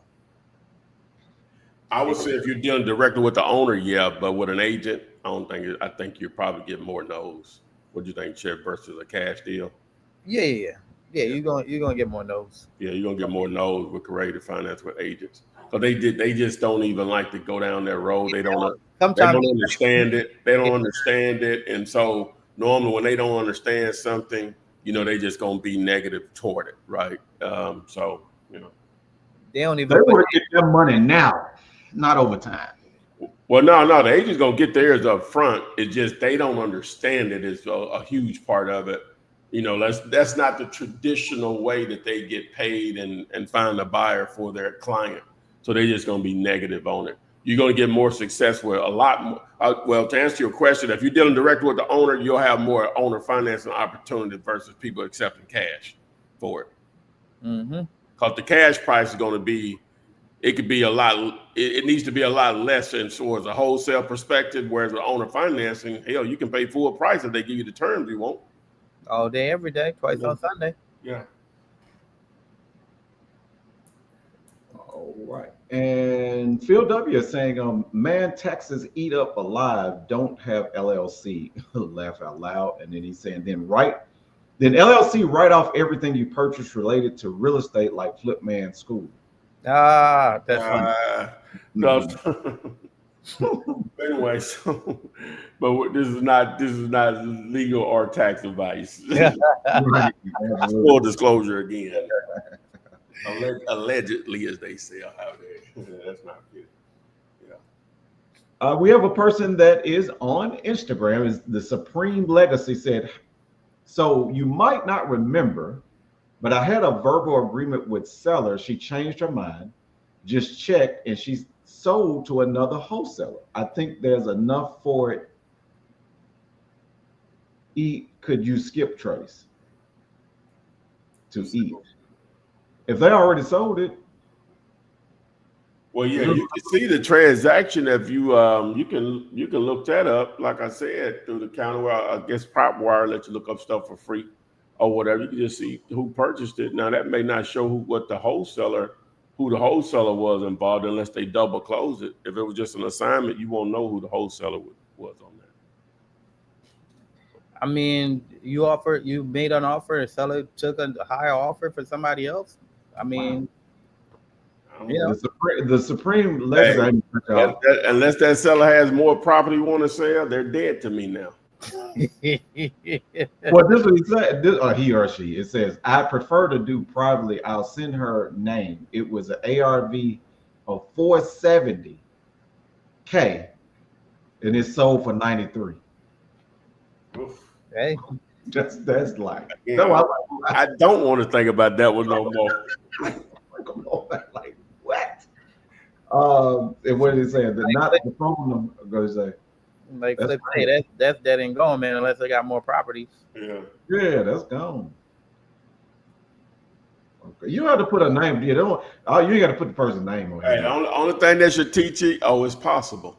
I would say if you're dealing directly with the owner, yeah, but with an agent, I think you probably get more no's. What do you think, Chip, versus a cash deal? Yeah. You're gonna get more no's. Yeah, you're gonna get more no's with creative finance with agents. So they just don't even like to go down that road. They don't understand it. They don't understand it. And so normally when they don't understand something, they just gonna be negative toward it, right? So they don't even. They want to get their money now, not over time. Well, no, the agent's gonna get theirs up front. It's just they don't understand it. Is a huge part of it. That's not the traditional way that they get paid and find a buyer for their client. So they're just going to be negative on it. You're going to get more success with a lot more. Well, to answer your question, if you're dealing directly with the owner, you'll have more owner financing opportunity versus people accepting cash for it. Because the cash price is going to be, it could be a lot. It needs to be a lot less than towards a wholesale perspective. Whereas with owner financing, hell, you can pay full price if they give you the terms you want. All day, every day, twice on Sunday. Yeah. All right. And Phil W is saying, man, taxes eat up alive. Don't have LLC. Laugh out loud. And then he's saying, then LLC write off everything you purchase related to real estate, like Flipman School. That's funny. No. Anyway, but this is not legal or tax advice. Full disclosure again. Allegedly, as they say out there. That's not good. Yeah. We have a person that is on Instagram. Is the Supreme Legacy said, so you might not remember, but I had a verbal agreement with seller. She changed her mind, just checked, and she's sold to another wholesaler. I think there's enough for it. Could you skip trace to eat? If they already sold it. Well, yeah, you can see the transaction if you can look that up. Like I said, through the counter, I guess PropWire let you look up stuff for free or whatever. You can just see who purchased it. Now that may not show who the wholesaler was involved unless they double close it. If it was just an assignment, you won't know who the wholesaler was on that. I mean, you made an offer, the seller took a higher offer for somebody else. I mean, the Supreme Legislature. Unless that seller has more property you want to sell, they're dead to me now. Well, this is what he said, or he or she. It says, I prefer to do privately. I'll send her name. It was an ARV of $470K, and it's sold for $93. Oof. Hey, that's like. Yeah, no, I don't want to think about that one no more. Like what? And what did he say? Not the phone number. Go say. Like That's Flip great. say, that's dead and gone, man. Unless they got more properties. Yeah. Yeah, that's gone. Okay. You have to put a name. You don't. Oh, you got to put the person's name on Hey, here. only thing that should teach you, oh, it's possible.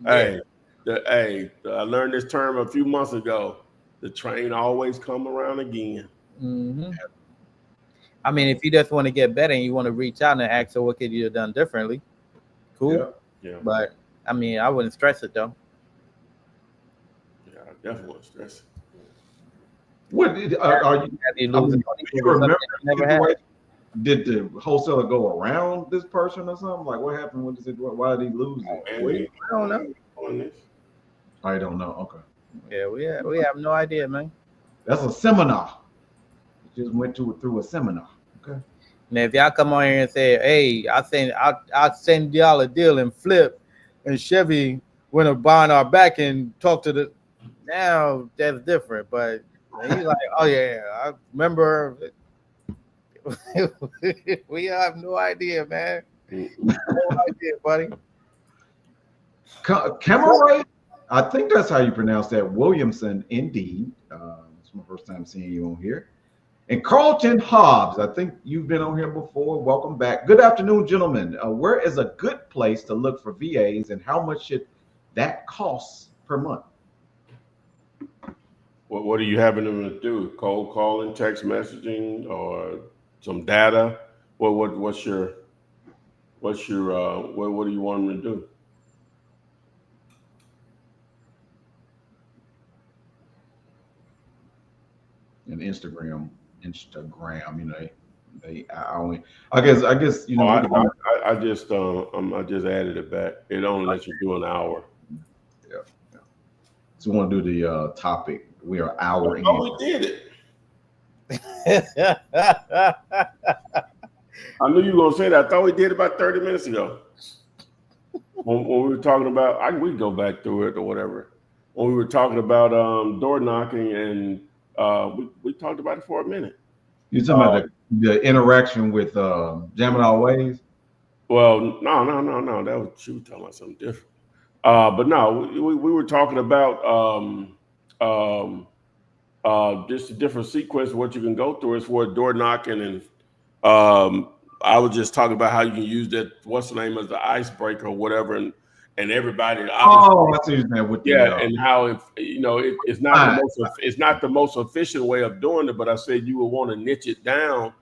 Yeah. I learned this term a few months ago. The train always come around again. Mm-hmm. I mean, if you just want to get better and you want to reach out and ask, so what could you have done differently? Cool. Yeah. Yeah. But I mean, I wouldn't stress it though. Yeah, I definitely want to stress it. What did are you? Have you I losing mean, money do you over something remember you the never had? situation? Did the wholesaler go around this person or something? Like, what happened with this? Why did he lose it? And Wait, I don't know. on this. I don't know. Okay, Yeah, we have no idea, man. that's a seminar. Just went through a seminar. Okay. And if y'all come on here and say, "Hey, I'll send y'all a deal," and Flip and Chevy went to buy on our back and talk to the, now that's different. But he's like, "Oh yeah, I remember." We have no idea, man. No idea, buddy. Cameray, I think that's how you pronounce that. Williamson, indeed. It's my first time seeing you on here. And Carlton Hobbs, I think you've been on here before. Welcome back. Good afternoon, gentlemen. Where is a good place to look for VAs, and how much should that cost per month? What are you having them to do? Cold calling, text messaging, or some data? What's your what do you want them to do? And Instagram, you know, I guess you know. I just added it back. It only lets you do an hour. Yeah. So we want to do the topic. We are an hour in. Oh, we did it. I knew you were gonna say that. I thought we did about 30 minutes ago. When we were talking about, we go back through it or whatever. When we were talking about door knocking, and we talked about it for a minute. You're talking about the interaction with Gemini Ways? Well, no. That was, she was talking about something different. But no, we were talking about just a different sequence of what you can go through as for door knocking, and I was just talking about how you can use that, what's the name, as the icebreaker or whatever, and everybody. Oh, I see that with and how it's not the most efficient way of doing it, but I said you would want to niche it down.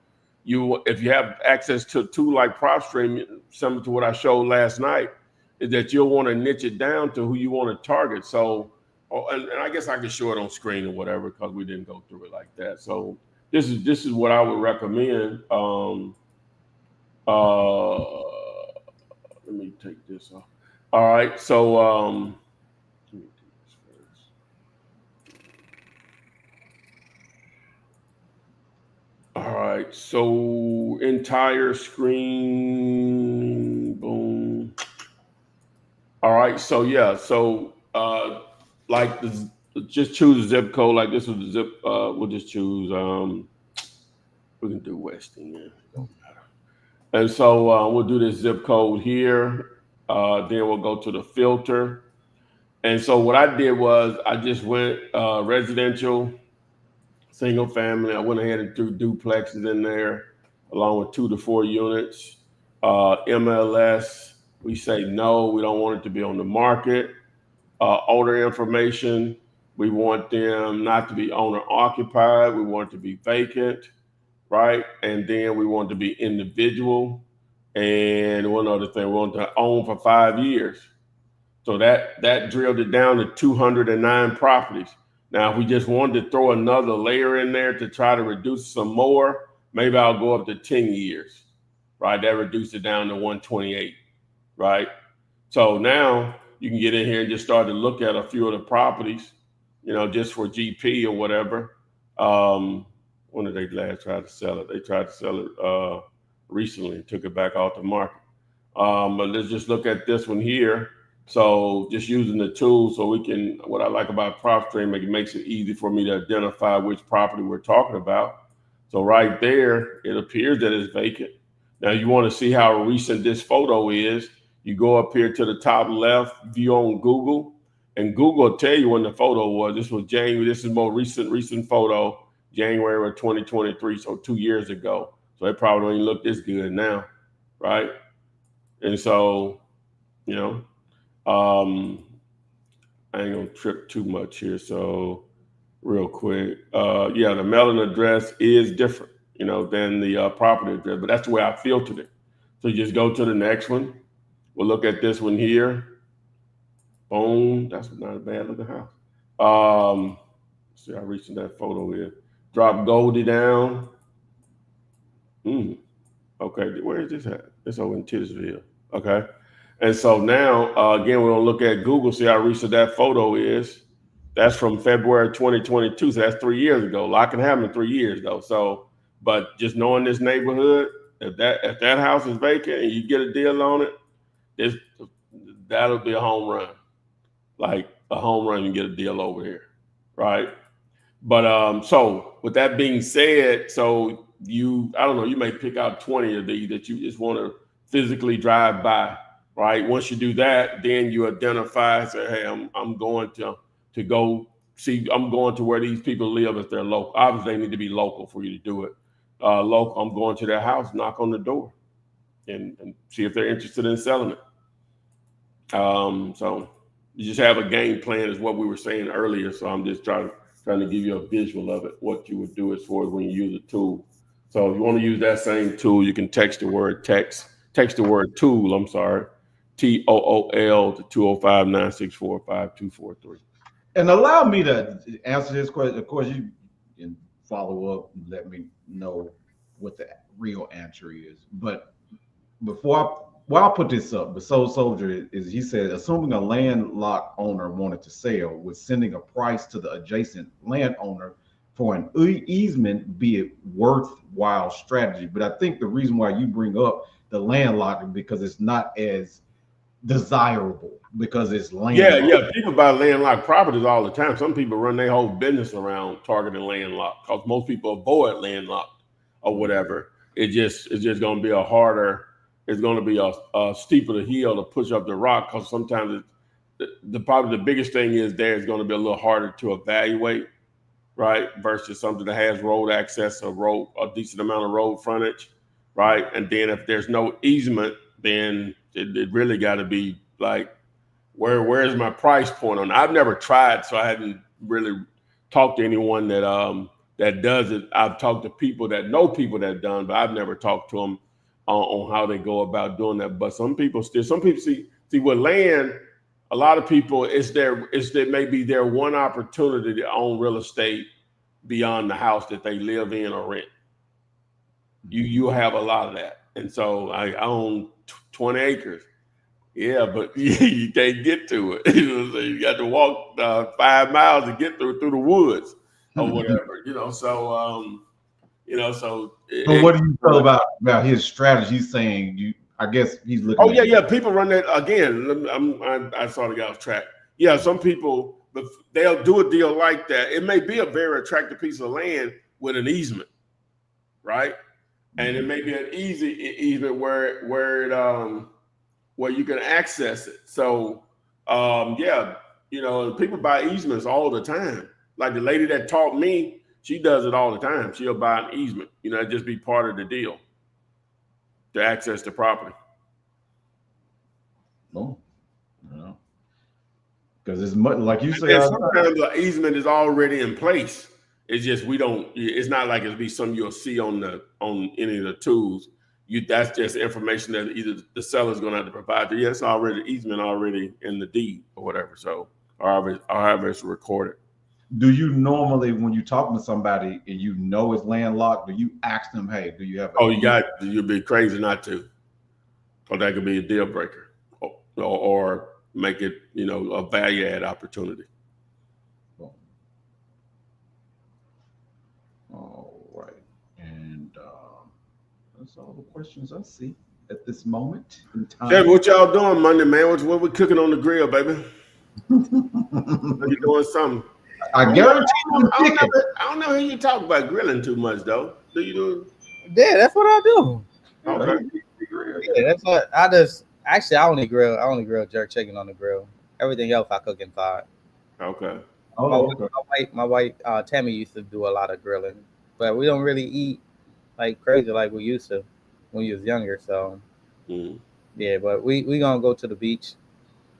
If you have access to tool like PropStream, similar to what I showed last night, is that you'll want to niche it down to who you want to target. So, and I guess I can show it on screen or whatever because we didn't go through it like that. So this is what I would recommend. Let me take this off. All right, so let me do this first. All right, so entire screen, boom. All right, so yeah, so like just choose a zip code. Like this was the zip. We'll just choose. We can do Weston. Yeah, don't matter. And so we'll do this zip code here. Then we'll go to the filter. And so what I did was I just went residential, single family. I went ahead and threw duplexes in there along with 2 to 4 units. MLS, we say no, we don't want it to be on the market. Owner information, we want them not to be owner occupied. We want it to be vacant, right? And then we want it to be individual. And one other thing, we want to own for 5 years. So that drilled it down to 209 properties. Now, if we just wanted to throw another layer in there to try to reduce some more, maybe I'll go up to 10 years, right? That reduced it down to 128, right? So now you can get in here and just start to look at a few of the properties, just for GP or whatever. When did they last try to sell it? They tried to sell it recently and took it back off the market. But let's just look at this one here. So just using the tool, so we can, what I like about PropStream, it makes it easy for me to identify which property we're talking about. So right there, it appears that it's vacant. Now you want to see how recent this photo is. You go up here to the top left, view on Google, And Google will tell you when the photo was. This was January. This is more recent photo, January of 2023, so 2 years ago. So it probably don't even look this good now, right? And so, you know, I ain't gonna trip too much here. So real quick, yeah, the mailing address is different, you know, than the property address, but that's the way I filtered it. So you just go to the next one. We'll look at this one here. Boom, that's not a bad looking house. See how recent that photo is. Drop Goldie down. Okay, where is this at? It's over in Titusville. Okay. And so now, again, we're gonna look at Google, see how recent that photo is. That's from February 2022, so that's 3 years ago. A lot can happen in 3 years though. So, but just knowing this neighborhood, if that house is vacant and you get a deal on it, that'll be a home run. Like a home run, you get a deal over here, right? But so with that being said, so I don't know, you may pick out 20 of these that you just want to physically drive by, right? Once you do that, then you identify, say, hey, I'm going to go see, I'm going to where these people live if they're local. Obviously, they need to be local for you to do it. Local, I'm going to their house, knock on the door, and see if they're interested in selling it. So you just have a game plan is what we were saying earlier. So I'm just trying to give you a visual of it, what you would do as far as when you use a tool. So if you want to use that same tool, you can text the word tool, I'm sorry, TOOL to 205-964-5243. And allow me to answer this question. Of course, you can follow up and let me know what the real answer is. But I'll put this up. The Soul Soldier he said, assuming a landlocked owner wanted to sell, would sending a price to the adjacent landowner for an easement be a worthwhile strategy? But I think the reason why you bring up the landlocked because it's not as desirable because it's landlocked. Yeah. People buy landlocked properties all the time. Some people run their whole business around targeting landlocked because most people avoid landlocked or whatever. It's just going to be it's going to be a steeper the hill to push up the rock because sometimes probably the biggest thing is going to be a little harder to evaluate, right? Versus something that has road access, a decent amount of road frontage, right? And then if there's no easement, then it really got to be like, where's my price point on it? I've never tried, so I haven't really talked to anyone that does it. I've talked to people that know people that have done, but I've never talked to them on how they go about doing that. But some people see with land, a lot of people it's maybe their one opportunity to own real estate beyond the house that they live in or rent. You have a lot of that. And so I own 20 acres. Yeah, but you can't get to it. You got to walk 5 miles to get through the woods or whatever, So So what do you feel about his strategy? He's saying I guess he's looking. Oh yeah. People run that again. I saw the guy off track. Yeah, some people they'll do a deal like that. It may be a very attractive piece of land with an easement, right? And it may be an easy easement where you can access it. So people buy easements all the time. Like the lady that taught me. She does it all the time. She'll buy an easement, just be part of the deal to access the property. No, because it's much like you say. Sometimes the easement is already in place. It's just it's not like it'll be something you'll see on any of the tools. That's just information that either the seller's going to have to provide. Yes, already easement already in the deed or whatever. So however it's recorded. Do you normally, when you talk to somebody and it's landlocked, do you ask them, hey, do you have? You'd be crazy not to, because that could be a deal breaker, or make it, a value add opportunity. All right, and that's all the questions I see at this moment in time. Hey, what y'all doing Monday, man? What we cooking on the grill, baby? Are you doing something? I guarantee I don't know who you talk about grilling too much, though. Do you do? Yeah, that's what I do. Okay. Yeah, that's what I just. Actually, I only grill jerk chicken on the grill. Everything else I cook inside. Okay. Oh, okay. My wife, Tammy used to do a lot of grilling, but we don't really eat like crazy like we used to when we was younger. So Mm. yeah, but we gonna go to the beach,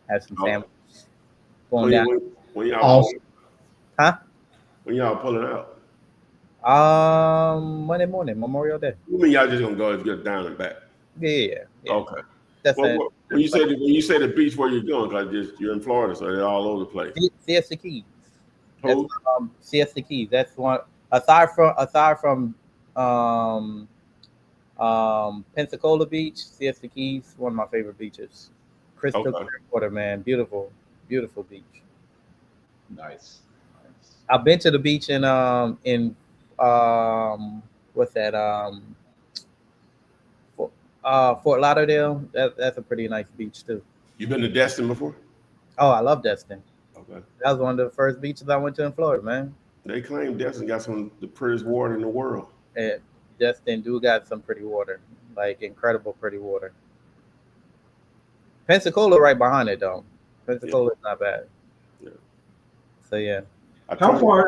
have some Okay. sandwich, going When, down. when, when y'all Awesome. Huh? when y'all pulling out? Monday morning, Memorial Day. You mean y'all just gonna go and get down and back? Yeah. Okay. That's Well, it. when you say the beach, where you going? Cause you're in Florida, so they're all over the place. Siesta Keys. That's Who? Siesta Keys. That's one aside from um Pensacola Beach, Siesta Keys, one of my favorite beaches. Crystal Okay. clear water, man. Beautiful, beautiful beach. Nice. I've been to the beach in what's that Fort Lauderdale. That's a pretty nice beach too. You been to Destin before? Oh, I love Destin. Okay. That was one of the first beaches I went to in Florida, man. They claim Destin got some of the prettiest water in the world. And Destin do got some pretty water, like incredible pretty water. Pensacola right behind it though. Pensacola is not bad. Yeah. So yeah. How far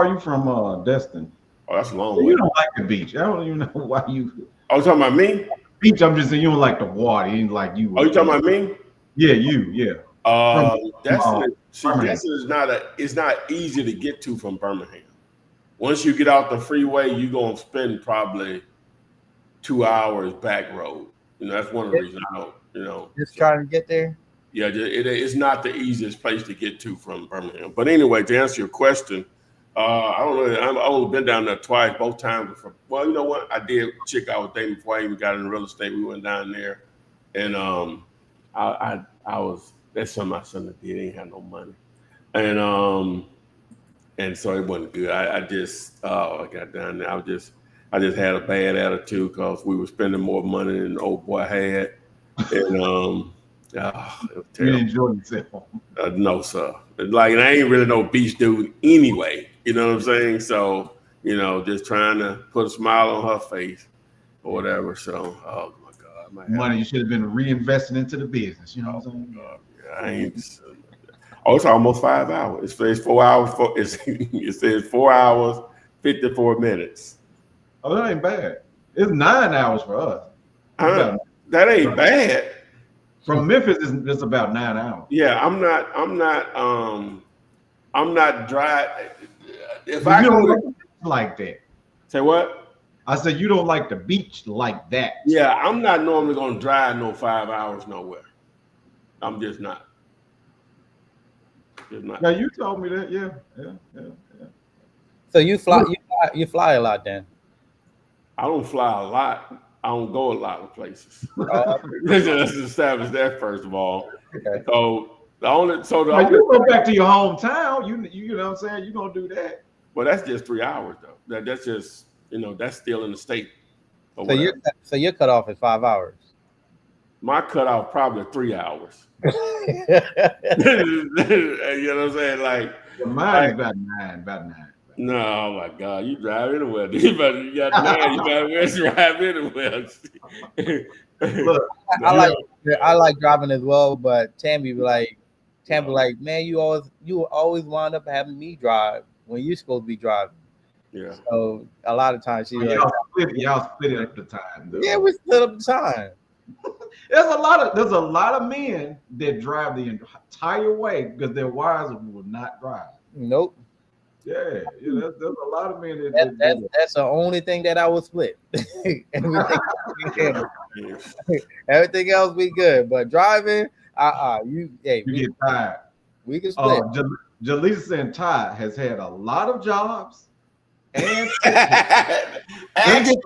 are you from Destin? Oh, that's a long You way. don't like the beach. I don't even know why you Oh, you talking about me? beach. I'm just saying you don't like the water. You ain't like you. Oh, you talking about me? Yeah, you. Yeah. Destin. See, Birmingham. Destin it's not easy to get to from Birmingham. Once you get out the freeway, you're gonna spend probably 2 hours back road. That's one of the reasons I don't. Just trying to get there. Yeah, it's not the easiest place to get to from Birmingham. But anyway, to answer your question, I don't know. I've only been down there twice, both times. Well, you know what? I did chick I was dating before I even got into real estate. We went down there, and I was that's something I shouldn't have did. I ain't had no money, and so it wasn't good. I got down there. I just had a bad attitude because we were spending more money than the old boy had, and it was You terrible. enjoy yourself. No, sir. Like, and I ain't really no beach dude anyway. You know what I'm saying? So, just trying to put a smile on her face or whatever. So, oh my God, Money you should have been reinvesting into the business. You know what I'm saying? God, yeah, I ain't. Oh, it's almost 5 hours. It says 4 hours. It says 4 hours, 54 minutes. Oh, that ain't bad. It's 9 hours for us. That ain't bad. From Memphis, it's about 9 hours. Yeah, I'm not dry. If But I you go don't to, like the beach like that. say what? I said you don't like the beach like that. Yeah, I'm not normally gonna drive no 5 hours nowhere. I'm just not. Just not. Now you told me that. Yeah. So you fly a lot then. I don't fly a lot. I don't go a lot of places. Oh, Let's establish that first of all. okay. So Now you go back to your hometown. You know what I'm saying? You gonna do that? well, that's just 3 hours though. That's just that's still in the state. Or So whatever. your cutoff is 5 hours. My cutoff probably 3 hours. You know what I'm saying? Like, Mine is about nine. no, oh my God, you drive anywhere. You got 9, you might as well drive anywhere. Look, I like driving as well, but Tammy like, man, you always wind up having me drive when you're supposed to be driving. Yeah. So a lot of times she's like, y'all split up the time. Though. yeah, we split up the time. There's a lot of men that drive the entire way because their wives will not drive. Nope. Yeah, there's a lot of men That's the only thing that I would split. Everything else we good, but driving, you get tired. We can split. Jaleesa and Ty has had a lot of jobs and Actually,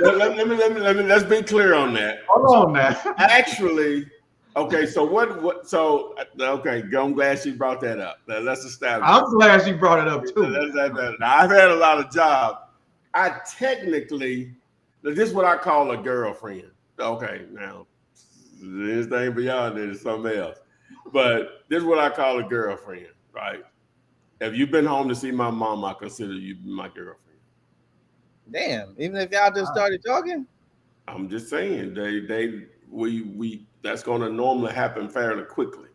let's be clear on that. Hold on now. Actually, okay, so okay, I'm glad she brought that up. Let's establish. I'm glad she brought it up too. Now, I've had a lot of jobs. I technically, this is what I call a girlfriend. Okay, now anything beyond it is something else. But this is what I call a girlfriend, right? If you've been home to see my mom, I consider you my girlfriend. Damn, even if y'all just started talking. I'm just saying, we that's gonna normally happen fairly quickly.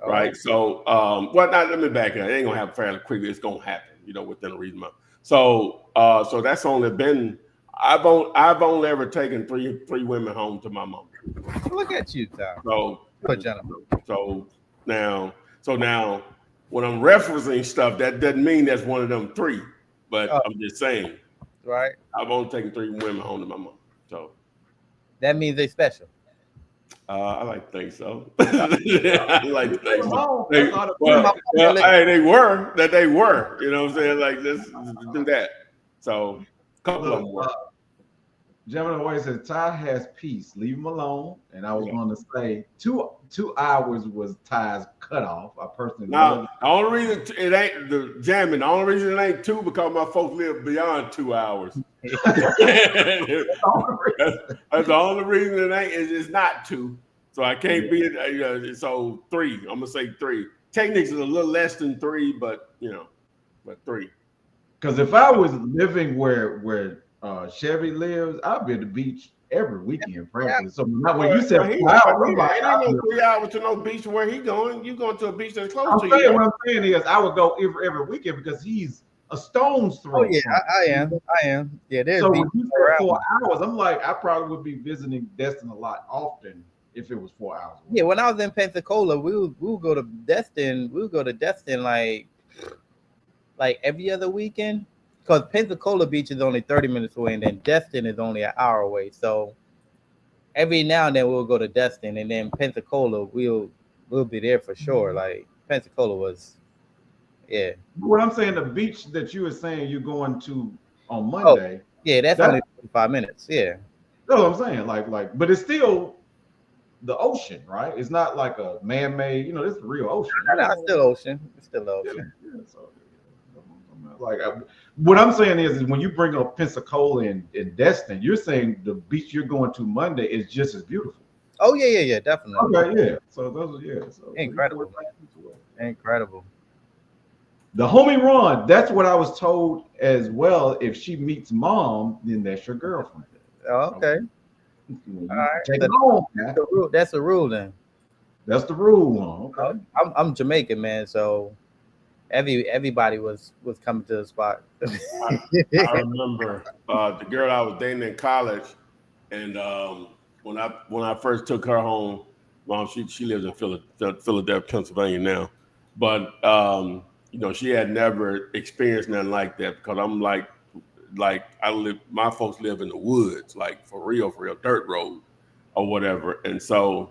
right? So, well, not let me back up. It ain't gonna happen fairly quickly. It's gonna happen, within a reasonable amount. So, so that's only been. I've only ever taken three women home to my mom. Look at you, Tom. So, Good gentleman. so now, when I'm referencing stuff, that doesn't mean that's one of them three. But I'm just saying, right? I've only taken 3 women home to my mom. So that means they special. I like to think so. I like to think so. They were. You know what I'm saying? Like, let's do that. So, a couple of them were. Gentleman always said, Ty has peace. Leave him alone. And I was going to say 2 hours was Ty's cutoff. I personally love it. The only reason it ain't the jamming, the only reason it ain't 2 because my folks live beyond 2 hours. That's the only reason it ain't. It's not 2. So I can't be so 3. I'm gonna say 3. Technics is a little less than 3, but 3. Because if I was living where Chevy lives, I'd be at the beach every weekend, practically. So when you said 4 hours, I'm like, it ain't no 3 hours to no beach where he going. You going to a beach that's close to you. What I'm saying is, I would go every weekend because he's a stone's throw. Oh yeah, I am. Yeah, there's. So when you said 4 hours, I'm like, I probably would be visiting Destin a lot often if it was 4 hours. Yeah, when I was in Pensacola, we'll go to Destin. We'll go to Destin like every other weekend. Because Pensacola Beach is only 30 minutes away, and then Destin is only an hour away. So every now and then we'll go to Destin, and then Pensacola we'll be there for sure. Like Pensacola was, yeah. What I'm saying, the beach that you were saying you're going to on Monday. Oh, yeah, that's only 45 minutes. Yeah. That's what I'm saying. Like, but it's still the ocean, right? It's not like a man-made. This is real ocean. It's still ocean. It's still the ocean. Yeah, so, what I'm saying is when you bring up Pensacola and Destin, you're saying the beach you're going to Monday is just as beautiful. Oh yeah, definitely. Okay, yeah. So those are So incredible. Incredible. The homie Ron, that's what I was told as well. If she meets mom, then that's your girlfriend. Oh, okay. All right. Take it home. That's the rule then. That's the rule. Okay. I'm Jamaican, man, so everybody was coming to the spot. I remember the girl I was dating in college, and when I first took her home, well, she lives in Philadelphia, Pennsylvania now, but she had never experienced nothing like that because I'm like my folks live in the woods, like for real, dirt road or whatever, and so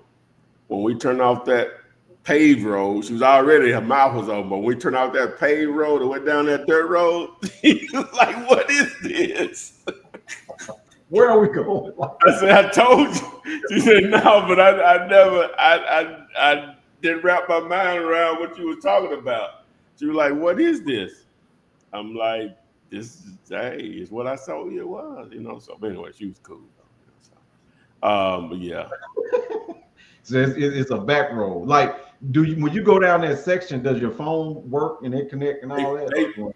when we turned off that paved road, she was already, her mouth was open, but when we turned off that paved road and went down that dirt road, he was like, what is this? Where are we going? I said, I told you. She said, no, but I didn't wrap my mind around what you were talking about. She was like, what is this? I'm like, this is what I told you it was, so anyway, she was cool. But yeah. So it's a back road. Like, when you go down that section, does your phone work and it connect and all that?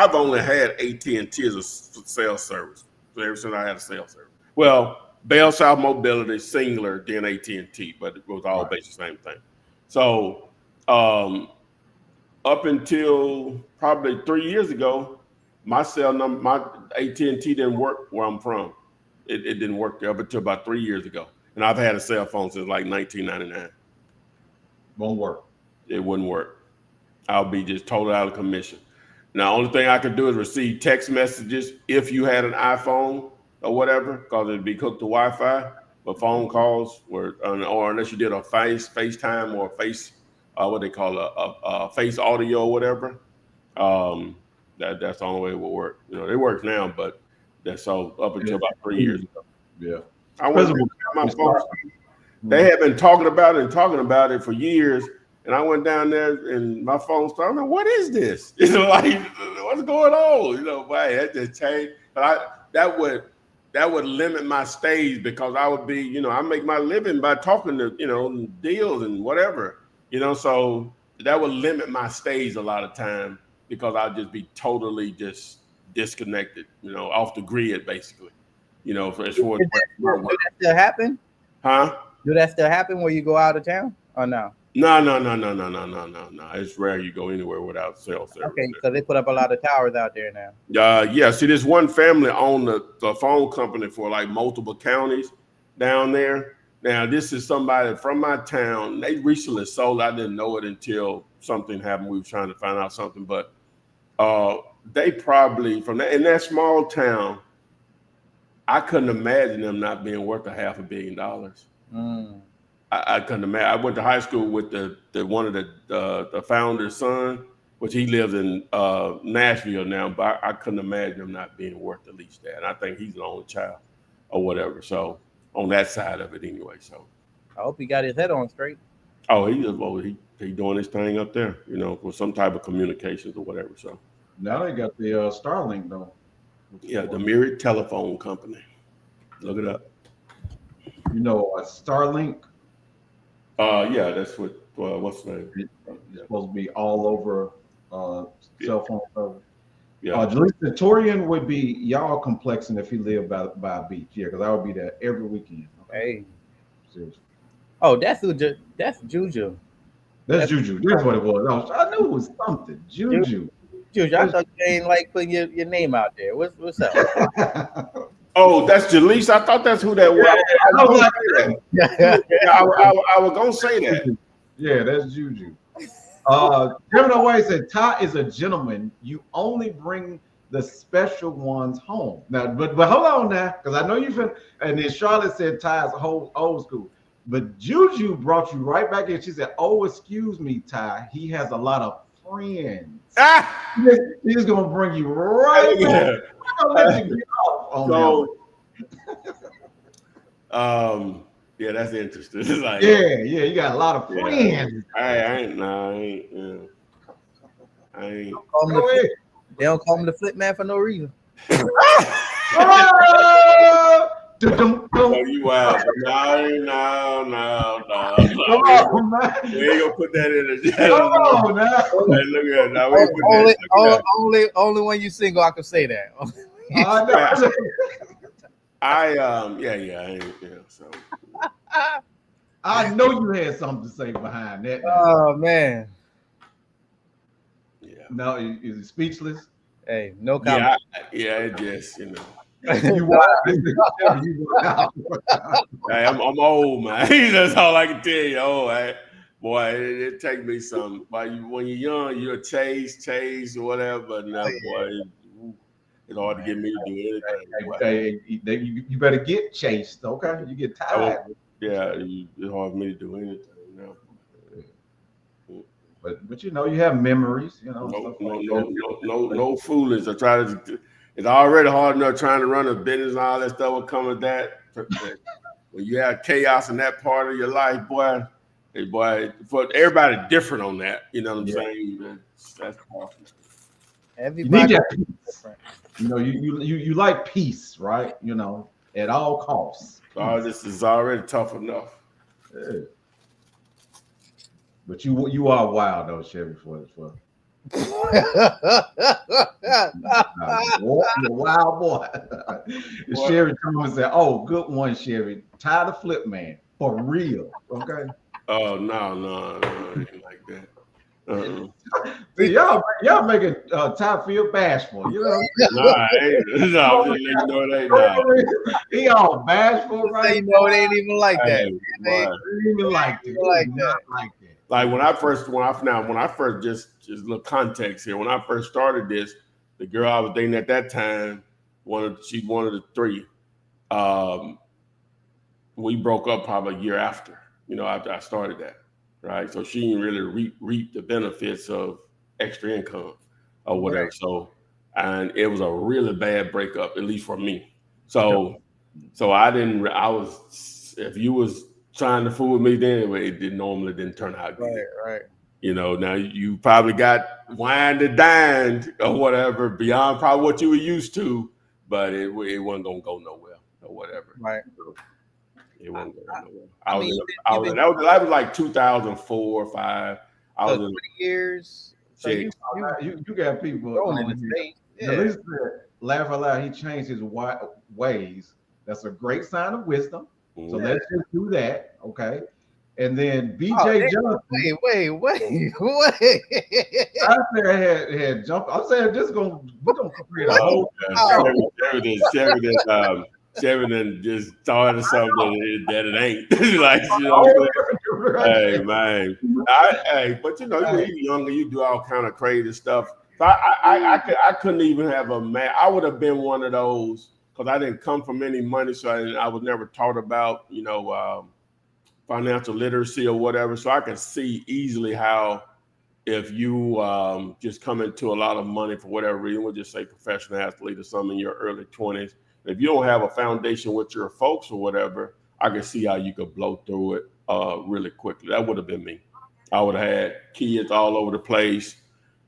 I've only had AT&T as a cell service. So ever since I had a cell service. Well, Bell South Mobility, Singular, then AT&T, but it was all basically the same thing. So up until probably 3 years ago, my cell number, my AT&T didn't work where I'm from. It didn't work there up until about 3 years ago. And I've had a cell phone since like 1999. Won't work. It wouldn't work. I'll be just totally out of commission. Now, only thing I could do is receive text messages if you had an iPhone or whatever, because it'd be hooked to Wi-Fi. But phone calls were, or unless you did a FaceTime or what they call a face audio or whatever, that's the only way it would work. It works now, but that's so up until about 3 years ago. Yeah. I went to my folks. They had been talking about it for years, and I went down there and my phone started. Like, what is this? Like, what's going on? Boy, that just changed. But that would limit my stays because I would be, I make my living by talking to, deals and whatever, so that would limit my stays a lot of time because I'd just be totally just disconnected, off the grid, basically. As far as Did that still happen? Huh? Do that still happen where you go out of town or no? No. It's rare you go anywhere without cell service. Okay, because they put up a lot of towers out there now. Yeah. See, this one family owned the phone company for like multiple counties down there. Now, this is somebody from my town. They recently sold. I didn't know it until something happened. We were trying to find out something, but they probably in that small town. I couldn't imagine them not being worth $500 million. I couldn't imagine. I went to high school with the one of the founder's son, which he lives in Nashville now, but I couldn't imagine him not being worth at least that. And I think he's the only child or whatever. So on that side of it anyway. So I hope he got his head on straight. oh, he doing his thing up there, with some type of communications or whatever. So Now they got the Starlink though. yeah, the Myriad Telephone Company. Look it up. Starlink. Yeah, that's what's the name? It's supposed to be all over cell phone service. Yeah. Jalisa Torian would be y'all complexing if he lived by a beach. Yeah, because I would be there every weekend. Hey. Seriously. Oh, that's Juju. That's Juju. That's what it was. I knew it was something. Juju. Juju, I thought you ain't like putting your name out there. What's up? Oh, that's Jalise. I thought that's who that was. I was gonna say that. Yeah, that's Juju. Gemini White said, Ty is a gentleman. You only bring the special ones home. Now, but hold on now, because I know you feel. And then Charlotte said Ty is old school. But Juju brought you right back in. She said, "Oh, excuse me, Ty. He has a lot of friends." He's gonna bring you right back. I'm gonna let you get off on that. Yeah, that's interesting. Like, yeah, you got a lot of friends. I ain't. They don't call him the flip man for no reason. Oh, you wild. No. Come on, man. We ain't gonna put that in the Come on, now. Hey, look at that. Only when you single, I can say that. So I know you had something to say behind that. Oh man. Yeah. No, is it speechless? Hey, no comment. It just, You Hey, I'm old, man. That's all I can tell you. Oh, boy, it take me some. But when you're young, you'll chase or whatever. Now, boy, it's hard to get me to do anything. You better get chased, okay? You get tired. Yeah, it's hard for me to do anything now. But you have memories, No foolish. I try to. It's already hard enough trying to run a business and all that stuff will come with that. When you have chaos in that part of your life, boy, for everybody different on that. You know what I'm saying? That's awesome. Everybody different. You like peace, right? At all costs. This is already tough enough. Yeah. But you are wild though, Chevy, for wild boy. Sherry come and said, "Oh, good one, Sherry. Tie the flip man for real." Okay. Oh no, ain't like that. See, y'all making Ty feel bashful. No, I'm just letting you know it ain't not. He all bashful, right? It ain't even like that. It ain't even like that. Like that. Like when I first just little context here. When I first started this, the girl I was dating at that time, she's one of the three. We broke up probably a year after. After I started that, right? So she didn't really reap the benefits of extra income or whatever. Right. So, and it was a really bad breakup, at least for me. So I didn't. I was. If you was trying to fool with me then, it didn't turn out good. Right. Now you probably got wined and dined or whatever beyond probably what you were used to, but it wasn't gonna go nowhere or whatever. Right. It wasn't going nowhere. That was like 2004 or 5. I was 20 years. So you got people growing in the States. Yeah. At least laugh aloud. He changed his ways. That's a great sign of wisdom. So let's just do that, okay? And then BJ Johnson. Wait. I said I had jumped. I'm saying we're gonna create a whole. Sheridan just started something that it ain't. Like, you know what I'm saying? Hey, man. But you know, you're younger, you do all kind of crazy stuff. So I couldn't even have a man. I would have been one of those because I didn't come from any money, so I was never taught about, you know, financial literacy or whatever. So I could see easily how if you just come into a lot of money for whatever reason, we'll just say professional athlete or something in your early 20s. If you don't have a foundation with your folks or whatever, I can see how you could blow through it really quickly. That would have been me. I would have had kids all over the place.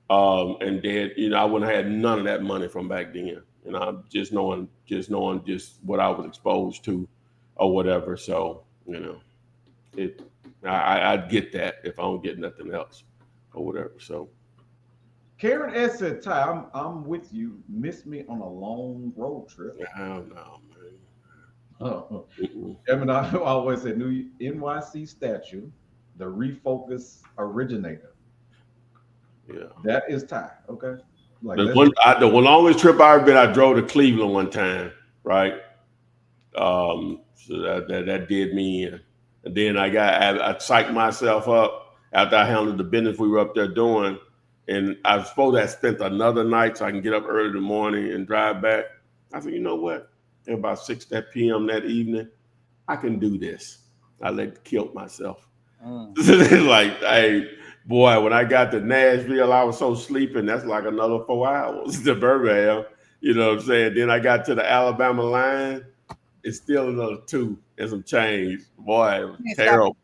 And then, you know, I wouldn't have had none of that money from back then. You know, just knowing what I was exposed to or whatever. So, you know, I'd get that if I don't get nothing else or whatever. So Karen S said, Ty, I'm with you. Miss me on a long road trip. Hell no, man. Gemini always said new NYC statue, the refocus originator. Yeah. That is Ty. Okay. Like the longest trip I ever been, I drove to Cleveland one time, right? So that did me in. And then I psyched myself up after I handled the business we were up there doing. And I was supposed to have spent another night so I can get up early in the morning and drive back. I said, you know what? At about 6 p.m. that evening, I can do this. I killed myself. Like, hey, boy, when I got to Nashville, I was so sleeping. That's like another 4 hours to Birmingham. You know what I'm saying? Then I got to the Alabama line. It's still another 2 and some change. Boy, it was terrible.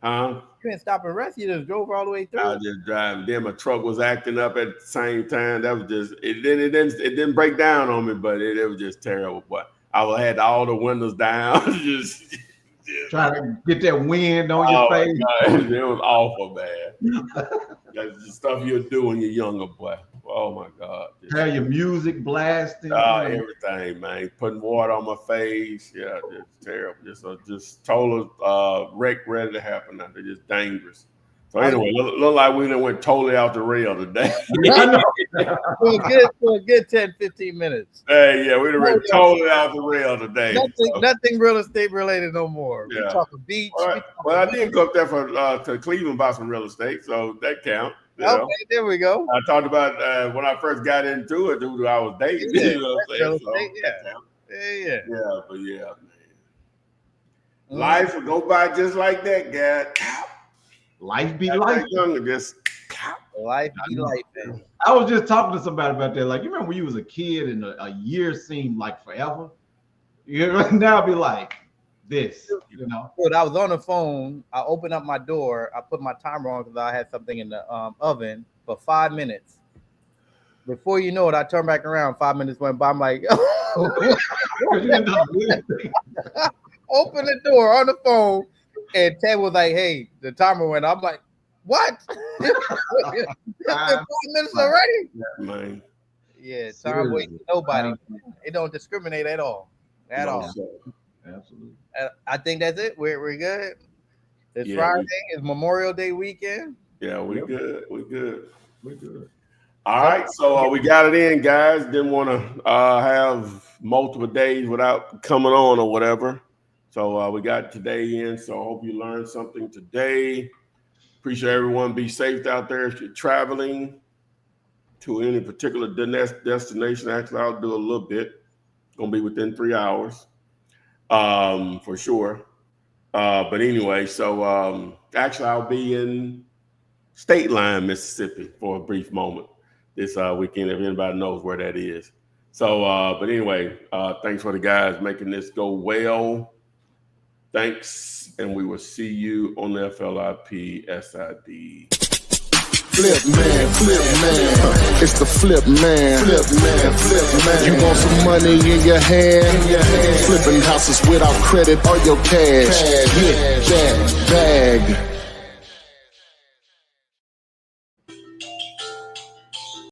Huh? You couldn't stop and rest. You just drove all the way through. I was just driving. Then my truck was acting up at the same time. That was just it didn't break down on me, but it was just terrible. But I had all the windows down, just trying to get that wind on your face. God, it was awful, man. That's the stuff you'll do when you're younger, boy. Oh my God. Have your music blasting. Everything, man. Putting water on my face. Yeah, it's terrible. Just total wreck ready to happen out there. Just dangerous. So anyway, look like we done went totally off the rail today. for a good 10, 15 minutes. Hey, yeah, we done went totally off the rail today. Nothing real estate related no more. Yeah. We talking beach. Right. Well, I did go up there to Cleveland buy some real estate, so that counts. Okay, there we go. I talked about when I first got into it, who I was dating. Yeah, you know what I'm saying? Yeah. But yeah, man. Life will go by just like that, guy. Life be life. Life be life, man. I was just talking to somebody about that. Like, you remember when you was a kid and a year seemed like forever? You know, now it'd be like this, you know. Dude, I was on the phone. I opened up my door. I put my timer on because I had something in the oven for 5 minutes. Before you know it, I turned back around. 5 minutes went by. I'm like, open the door on the phone. And Ted was like, hey, the timer went. I'm like, what? It's been 4 minutes already? Yeah, man. Yeah, time wasting nobody. It don't discriminate at all. Absolutely. I think that's it. We're good. It's Friday. It's Memorial Day weekend. Yeah, we good. We good. All right, so we got it in, guys. Didn't want to have multiple days without coming on or whatever. So we got today in. So I hope you learned something today. Appreciate everyone. Be safe out there if you're traveling to any particular destination. Actually, I'll do a little bit. Gonna be within 3 hours, for sure. But anyway, so actually, I'll be in State Line, Mississippi, for a brief moment this weekend. If anybody knows where that is. So, but anyway, thanks for the guys making this go well. Thanks, and we will see you on the FLIP SID. Flip man, it's the flip man. You want some money in your hand? Flipping houses without credit or your cash. Hit that bag.